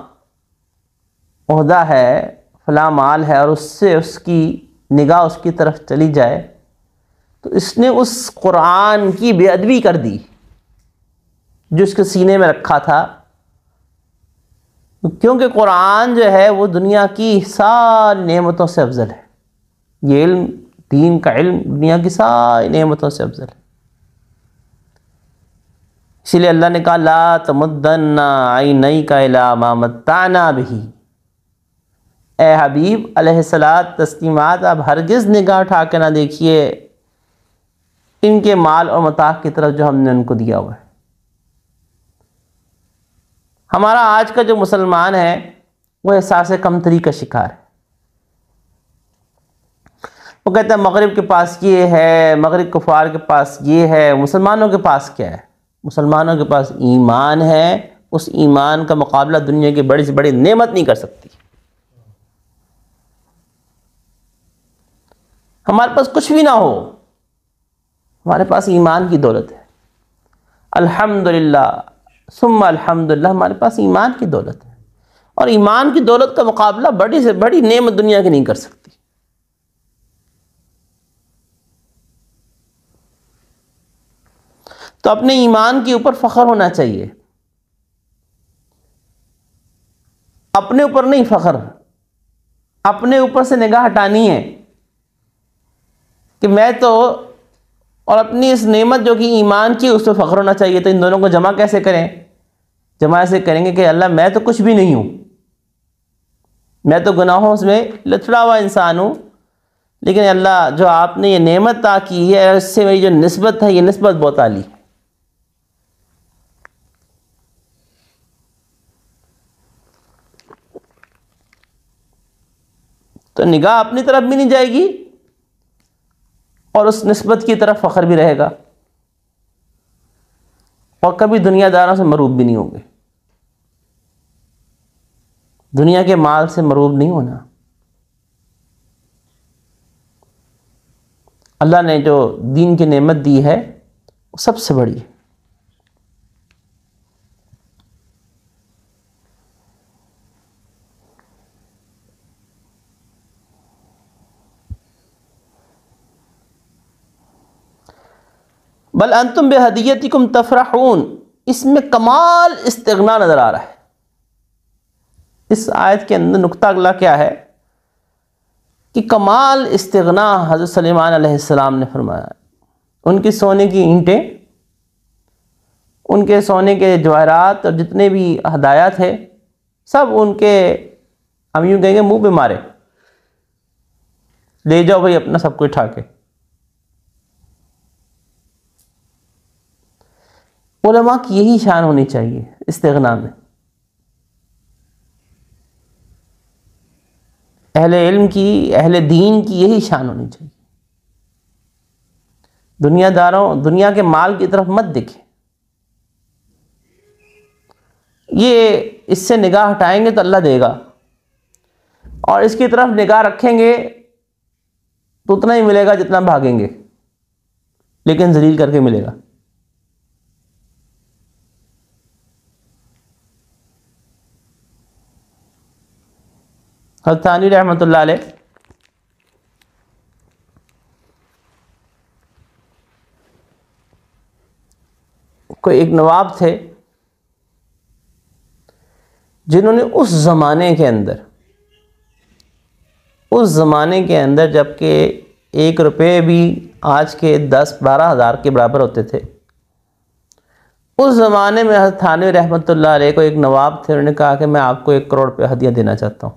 عہدہ ہے، فلاں مال ہے، اور اس سے اس کی نگاہ اس کی طرف چلی جائے تو اس نے اس قرآن کی بے ادبی کر دی جو اس کے سینے میں رکھا تھا. کیونکہ قرآن جو ہے وہ دنیا کی ساری نعمتوں سے افضل ہے. یہ علم، دین کا علم، دنیا کی ساری نعمتوں سے افضل ہے. اسی لیے اللہ نے کہا لا تمدن عینیک الی ما متعنا بہ. اے حبیب علیہ الصلاۃ تسلیمات، آپ ہرگز نگاہ اٹھا کے نہ دیکھیے ان کے مال اور متاع کی طرف جو ہم نے ان کو دیا ہوا ہے. ہمارا آج کا جو مسلمان ہے وہ احساس کمتری کا شکار ہے. وہ کہتا ہے مغرب کے پاس یہ ہے، مغرب کفار کے پاس یہ ہے، مسلمانوں کے پاس کیا ہے؟ مسلمانوں کے پاس ایمان ہے. اس ایمان کا مقابلہ دنیا کی بڑی سے بڑی نعمت نہیں کر سکتی. ہمارے پاس کچھ بھی نہ ہو، ہمارے پاس ایمان کی دولت ہے. الحمدللہ ثم الحمدللہ، ہمارے پاس ایمان کی دولت ہے، اور ایمان کی دولت کا مقابلہ بڑی سے بڑی نعمت دنیا کی نہیں کر سکتی. تو اپنے ایمان کے اوپر فخر ہونا چاہیے، اپنے اوپر نہیں فخر، اپنے اوپر سے نگاہ ہٹانی ہے کہ میں تو، اور اپنی اس نعمت جو کہ ایمان کی اس پہ فخر ہونا چاہیے. تو ان دونوں کو جمع کیسے کریں؟ جمع ایسے کریں گے کہ اللہ میں تو کچھ بھی نہیں ہوں، میں تو گناہوں میں لتڑا ہوا انسان ہوں، لیکن اللہ جو آپ نے یہ نعمت عطا کی ہے اس سے میری جو نسبت ہے یہ نسبت بہت عالی ہے. تو نگاہ اپنی طرف بھی نہیں جائے گی اور اس نسبت کی طرف فخر بھی رہے گا، اور کبھی دنیا داروں سے مروب بھی نہیں ہوں گے. دنیا کے مال سے مروب نہیں ہونا. اللہ نے جو دین کی نعمت دی ہے وہ سب سے بڑی ہے. بل انتم بہدیتکم تفرحون، اس میں کمال استغنا نظر آ رہا ہے. اس آیت کے اندر نقطہ اگلا کیا ہے کہ کمال استغنا حضرت سلیمان علیہ السلام نے فرمایا. ان کی سونے کی اینٹیں، ان کے سونے کے جواہرات اور جتنے بھی ہدایات تھے سب ان کے، ہم یوں کہیں گے، منہ پہ مارے. لے جاؤ بھائی اپنا سب کچھ اٹھا کے. علماء کی یہی شان ہونی چاہیے استغنا میں. اہل علم کی، اہل دین کی یہی شان ہونی چاہیے. دنیا داروں دنیا کے مال کی طرف مت دیکھیں. یہ اس سے نگاہ ہٹائیں گے تو اللہ دے گا، اور اس کی طرف نگاہ رکھیں گے تو اتنا ہی ملے گا جتنا بھاگیں گے، لیکن ذلیل کر کے ملے گا. حضرت تھانوی رحمۃ اللہ علیہ کوئی ایک نواب تھے جنہوں نے اس زمانے کے اندر جبکہ 1 روپے بھی آج کے 10-12 ہزار کے برابر ہوتے تھے، اس زمانے میں حضرت تھانوی رحمۃ اللہ علیہ کو ایک نواب تھے، انہوں نے کہا کہ میں آپ کو 1 کروڑ روپے ہدیہ دینا چاہتا ہوں.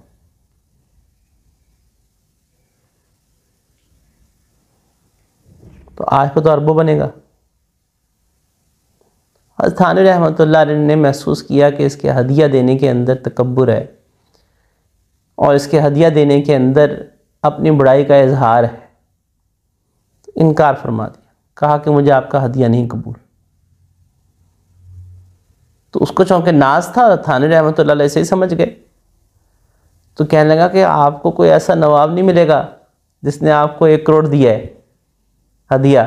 تو آج کو تو اربوں بنے گا. حضرت تھانوی رحمۃ اللہ علیہ نے محسوس کیا کہ اس کے ہدیہ دینے کے اندر تکبر ہے، اور اس کے ہدیہ دینے کے اندر اپنی بڑائی کا اظہار ہے. انکار فرما دیا، کہا کہ مجھے آپ کا ہدیہ نہیں قبول. تو اس کو چونکہ ناز تھا، تھانوی رحمۃ اللہ علیہ سے ہی سمجھ گئے. تو کہنے لگا کہ آپ کو کوئی ایسا نواب نہیں ملے گا جس نے آپ کو 1 کروڑ دیا ہے ہدیہ.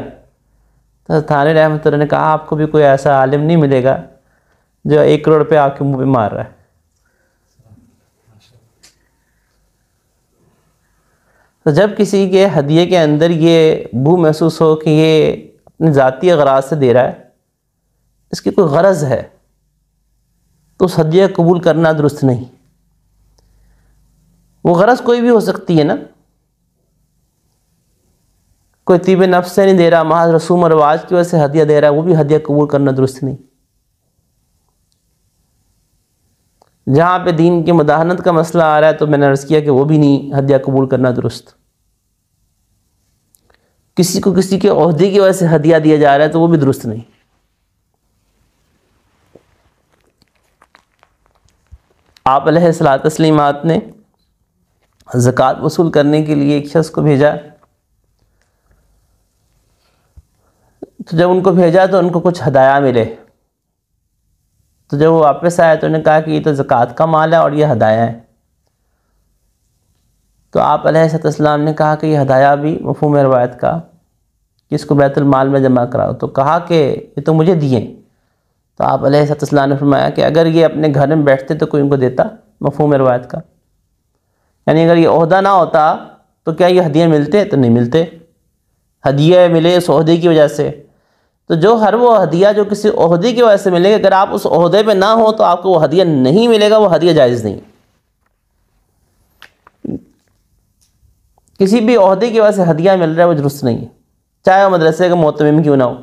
تو تھانوی رحمۃ اللہ نے کہا آپ کو بھی کوئی ایسا عالم نہیں ملے گا جو 1 کروڑ روپے آپ کے منہ پہ مار رہا ہے. تو جب کسی کے ہدیے کے اندر یہ بو محسوس ہو کہ یہ اپنی ذاتی اغراض سے دے رہا ہے، اس کی کوئی غرض ہے، تو اس ہدیہ قبول کرنا درست نہیں. وہ غرض کوئی بھی ہو سکتی ہے نا، کوئی طیب نفس سے نہیں دے رہا، محض رسوم و رواج کی وجہ سے ہدیہ دے رہا ہے، وہ بھی ہدیہ قبول کرنا درست نہیں. جہاں پہ دین کی مداہنت کا مسئلہ آ رہا ہے تو میں نے عرض کیا کہ وہ بھی نہیں ہدیہ قبول کرنا درست. کسی کو کسی کے عہدے کی وجہ سے ہدیہ دیا جا رہا ہے تو وہ بھی درست نہیں. آپ علیہ الصلوۃ والتسلیمات نے زکوٰۃ وصول کرنے کے لیے ایک شخص کو بھیجا. تو جب ان کو بھیجا تو ان کو کچھ ہدایہ ملے. تو جب وہ واپس آئے تو انہوں نے کہا کہ یہ تو زکوٰۃ کا مال ہے اور یہ ہدایہ ہے. تو آپ علیہ السلام نے کہا کہ یہ ہدایہ بھی مفہوم روایت کا کہ اس کو بیت المال میں جمع کراؤ. تو کہا کہ یہ تو مجھے دیے. تو آپ علیہ السلام نے فرمایا کہ اگر یہ اپنے گھر میں بیٹھتے تو کوئی ان کو دیتا، مفہوم روایت کا. یعنی اگر یہ عہدہ نہ ہوتا تو کیا یہ ہدیے ملتے؟ تو نہیں ملتے. ہدیہ ملے اس عہدے کی وجہ سے. تو جو ہر وہ ہدیہ جو کسی عہدے کی وجہ سے ملے گا، اگر آپ اس عہدے پہ نہ ہو تو آپ کو وہ ہدیہ نہیں ملے گا، وہ ہدیہ جائز نہیں. کسی بھی عہدے کی وجہ سے ہدیہ مل رہا ہے وہ درست نہیں ہے، چاہے وہ مدرسے کا معتمم کیوں نہ ہو.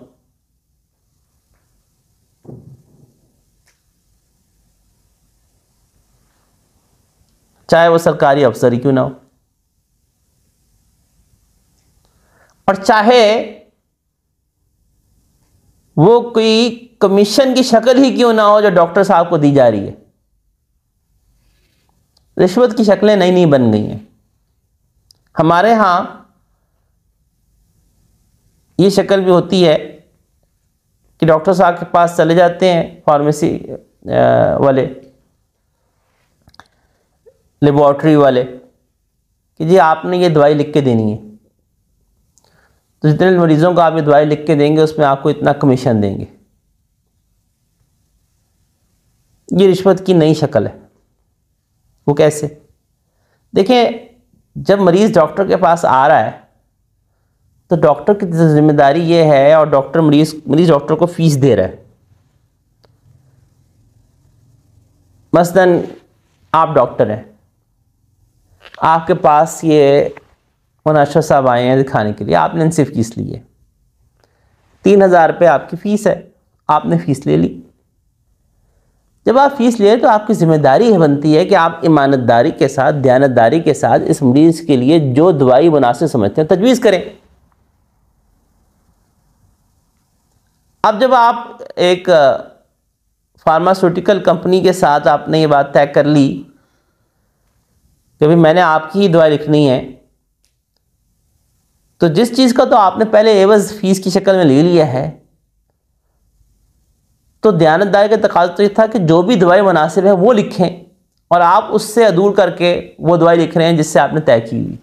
چاہے وہ سرکاری افسر ہی کیوں نہ ہو، اور چاہے وہ کوئی کمیشن کی شکل ہی کیوں نہ ہو جو ڈاکٹر صاحب کو دی جا رہی ہے. رشوت کی شکلیں نئی نئی بن گئی ہیں. ہمارے ہاں یہ شکل بھی ہوتی ہے کہ ڈاکٹر صاحب کے پاس چلے جاتے ہیں فارمیسی والے، لیبارٹری والے کہ جی آپ نے یہ دوائی لکھ کے دینی ہے، تو جتنے مریضوں کو آپ یہ دوائی لکھ کے دیں گے اس میں آپ کو اتنا کمیشن دیں گے. یہ رشوت کی نئی شکل ہے. وہ کیسے؟ دیکھیں، جب مریض ڈاکٹر کے پاس آ رہا ہے تو ڈاکٹر کی ذمہ داری یہ ہے، اور ڈاکٹر مریض ڈاکٹر کو فیس دے رہا ہے. مثلاً آپ ڈاکٹر ہیں، آپ کے پاس یہ مناشر صاحب آئے ہیں دکھانے کے لیے، آپ نے ان سے فیس لی ہے، 3000 روپے آپ کی فیس ہے، آپ نے فیس لے لی. جب آپ فیس لیں تو آپ کی ذمہ داری بنتی ہے کہ آپ امانت داری کے ساتھ، دیانت داری کے ساتھ اس مریض کے لیے جو دوائی مناسب سمجھتے ہیں تجویز کریں. اب جب آپ ایک فارماسیوٹیکل کمپنی کے ساتھ آپ نے یہ بات طے کر لی کہ بھی میں نے آپ کی ہی دوائی لکھنی ہے، تو جس چیز کا تو آپ نے پہلے عوض فیس کی شکل میں لے لیا ہے، تو دیانت داری کا تقاضا تو یہ تھا کہ جو بھی دوائی مناسب ہے وہ لکھیں، اور آپ اس سے عدول کر کے وہ دوائی لکھ رہے ہیں جس سے آپ نے طے کی ہوئی.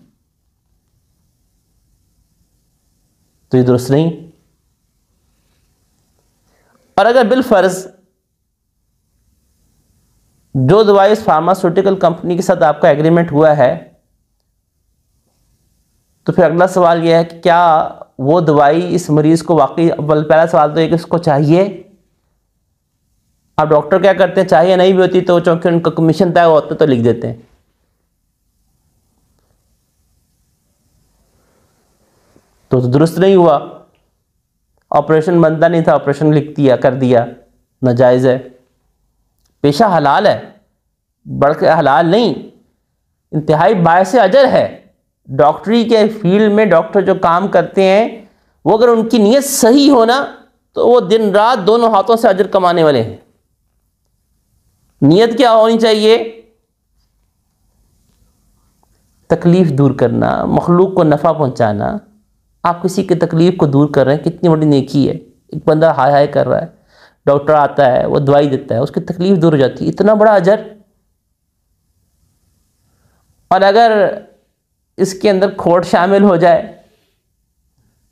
تو یہ درست نہیں. اور اگر بالفرض جو دوائی اس فارماسیوٹیکل کمپنی کے ساتھ آپ کا ایگریمنٹ ہوا ہے، تو پھر اگلا سوال یہ ہے کہ کیا وہ دوائی اس مریض کو واقعی، پہلا سوال تو یہ کہ اس کو چاہیے. اب ڈاکٹر کیا کرتے ہیں، چاہیے نہیں بھی ہوتی تو چونکہ ان کا کمیشن طے ہوتا ہے تو لکھ دیتے ہیں. تو درست نہیں ہوا. آپریشن بنتا نہیں تھا، آپریشن لکھ دیا، کر دیا، ناجائز ہے. پیشہ حلال ہے، بڑھ کے حلال نہیں، انتہائی باعث اجر ہے. ڈاکٹری کے فیلڈ میں ڈاکٹر جو کام کرتے ہیں وہ اگر ان کی نیت صحیح ہونا تو وہ دن رات دونوں ہاتھوں سے اجر کمانے والے ہیں. نیت کیا ہونی چاہیے؟ تکلیف دور کرنا، مخلوق کو نفع پہنچانا. آپ کسی کی تکلیف کو دور کر رہے ہیں، کتنی بڑی نیکی ہے. ایک بندہ ہائے ہائے کر رہا ہے، ڈاکٹر آتا ہے، وہ دوائی دیتا ہے، اس کی تکلیف دور ہو جاتی ہے، اتنا بڑا اجر. اور اگر اس کے اندر کھوٹ شامل ہو جائے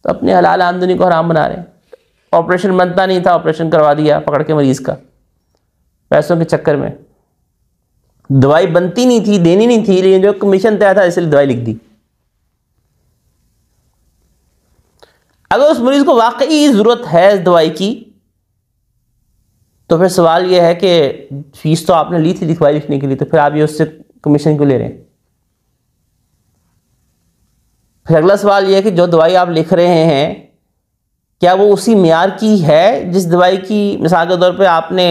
تو اپنی حلال آمدنی کو حرام بنا رہے ہیں. آپریشن بنتا نہیں تھا، آپریشن کروا دیا پکڑ کے مریض کا، پیسوں کے چکر میں. دوائی بنتی نہیں تھی، دینی نہیں تھی، لیکن جو کمیشن طے تھا اس لیے دوائی لکھ دی. اگر اس مریض کو واقعی ضرورت ہے اس دوائی کی تو پھر سوال یہ ہے کہ فیس تو آپ نے لی تھی دوائی لکھنے کے لیے، تو پھر آپ یہ اس سے کمیشن کیوں لے رہے ہیں؟ پھر اگلا سوال یہ ہے کہ جو دوائی آپ لکھ رہے ہیں کیا وہ اسی معیار کی ہے جس دوائی کی، مثال کے طور پہ آپ نے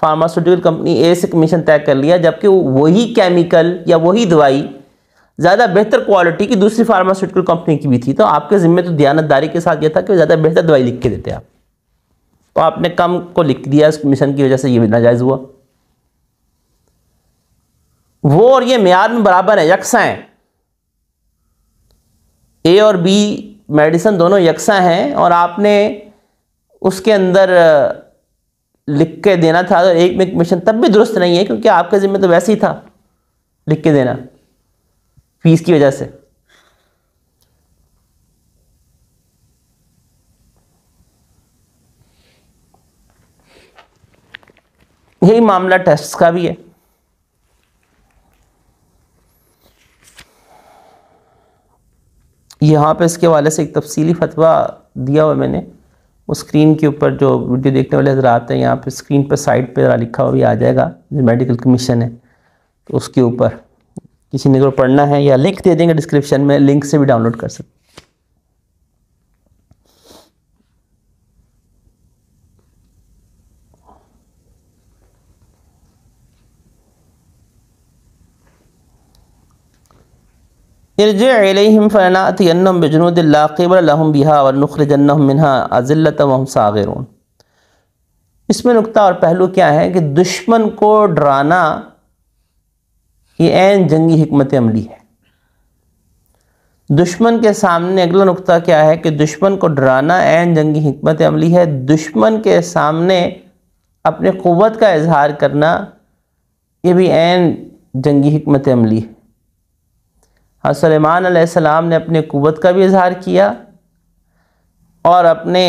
فارماسیوٹیکل کمپنی اے سے کمیشن طے کر لیا، جبکہ وہی کیمیکل یا وہی دوائی زیادہ بہتر کوالٹی کی دوسری فارماسیوٹیکل کمپنی کی بھی تھی، تو آپ کے ذمہ تو دیانت داری کے ساتھ یہ تھا کہ زیادہ بہتر دوائی لکھ کے دیتے آپ، تو آپ نے کم کو لکھ دیا، اس کمیشن کی وجہ سے یہ بھی ناجائز ہوا. وہ اور یہ معیار میں برابر ہیں، یکساں ہیں. اے اور بی میڈیسن دونوں یکساں ہیں، اور آپ نے اس کے اندر لکھ کے دینا تھا تو ایک میں کمیشن تب بھی درست نہیں ہے، کیونکہ آپ کے ذمہ تو ویسے ہی تھا لکھ کے دینا فیس کی وجہ سے. یہی معاملہ ٹیسٹ کا بھی ہے. یہاں پہ اس کے حوالے سے ایک تفصیلی فتویٰ دیا ہوا میں نے، وہ اسکرین کے اوپر جو ویڈیو دیکھنے والے حضرات ہیں یہاں پہ اسکرین پہ سائٹ پہ ذرا لکھا ہوا بھی آ جائے گا، جو میڈیکل کمیشن ہے تو اس کے اوپر کسی نے اگر پڑھنا ہے یا لنک دے دیں گے ڈسکرپشن میں، لنک سے بھی ڈاؤن لوڈ کر سکتے. ارجع الیہم فلنأتینہم بجنود لا قبل لہم بہا ولنخرجنہم منہا اذلۃ وہم صاغرون. اس میں نکتہ اور پہلو کیا ہے کہ دشمن کو ڈرانا یہ عین جنگی حکمت عملی ہے. دشمن کے سامنے اگلا نکتہ کیا ہے کہ دشمن کو ڈرانا عین جنگی حکمت عملی ہے. دشمن کے سامنے اپنے قوت کا اظہار کرنا یہ بھی عین جنگی حکمت عملی ہے۔ حضرت سلیمان علیہ السلام نے اپنے قوت کا بھی اظہار کیا اور اپنے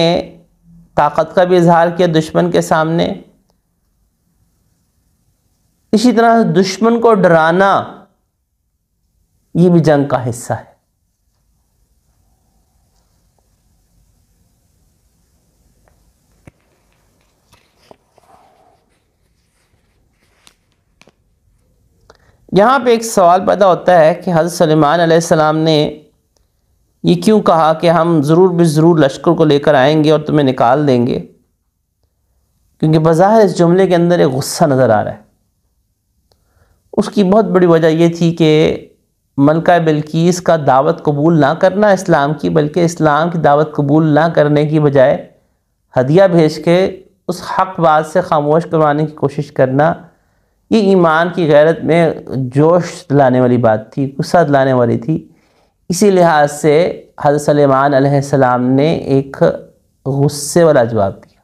طاقت کا بھی اظہار کیا دشمن کے سامنے۔ اسی طرح دشمن کو ڈرانا یہ بھی جنگ کا حصہ ہے۔ یہاں پہ ایک سوال پیدا ہوتا ہے کہ حضرت سلیمان علیہ السلام نے یہ کیوں کہا کہ ہم ضرور بضرور لشکر کو لے کر آئیں گے اور تمہیں نکال دیں گے؟ کیونکہ بظاہر اس جملے کے اندر ایک غصہ نظر آ رہا ہے۔ اس کی بہت بڑی وجہ یہ تھی کہ ملکہ بلقیس کا دعوت قبول نہ کرنا اسلام کی، بلکہ اسلام کی دعوت قبول نہ کرنے کی بجائے ہدیہ بھیج کے اس حق بات سے خاموش کروانے کی کوشش کرنا، یہ ایمان کی غیرت میں جوش دلانے والی بات تھی، غصہ دلانے والی تھی۔ اسی لحاظ سے حضرت سلیمان علیہ السلام نے ایک غصے والا جواب دیا،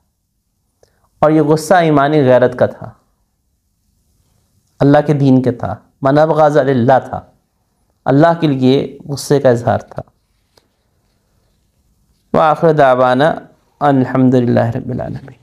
اور یہ غصہ ایمانی غیرت کا تھا، اللہ کے دین کے تھا، من ابغض للہ تھا، اللہ کے لیے غصے کا اظہار تھا۔ وآخر دعوانا ان الحمد للہ رب العالمین۔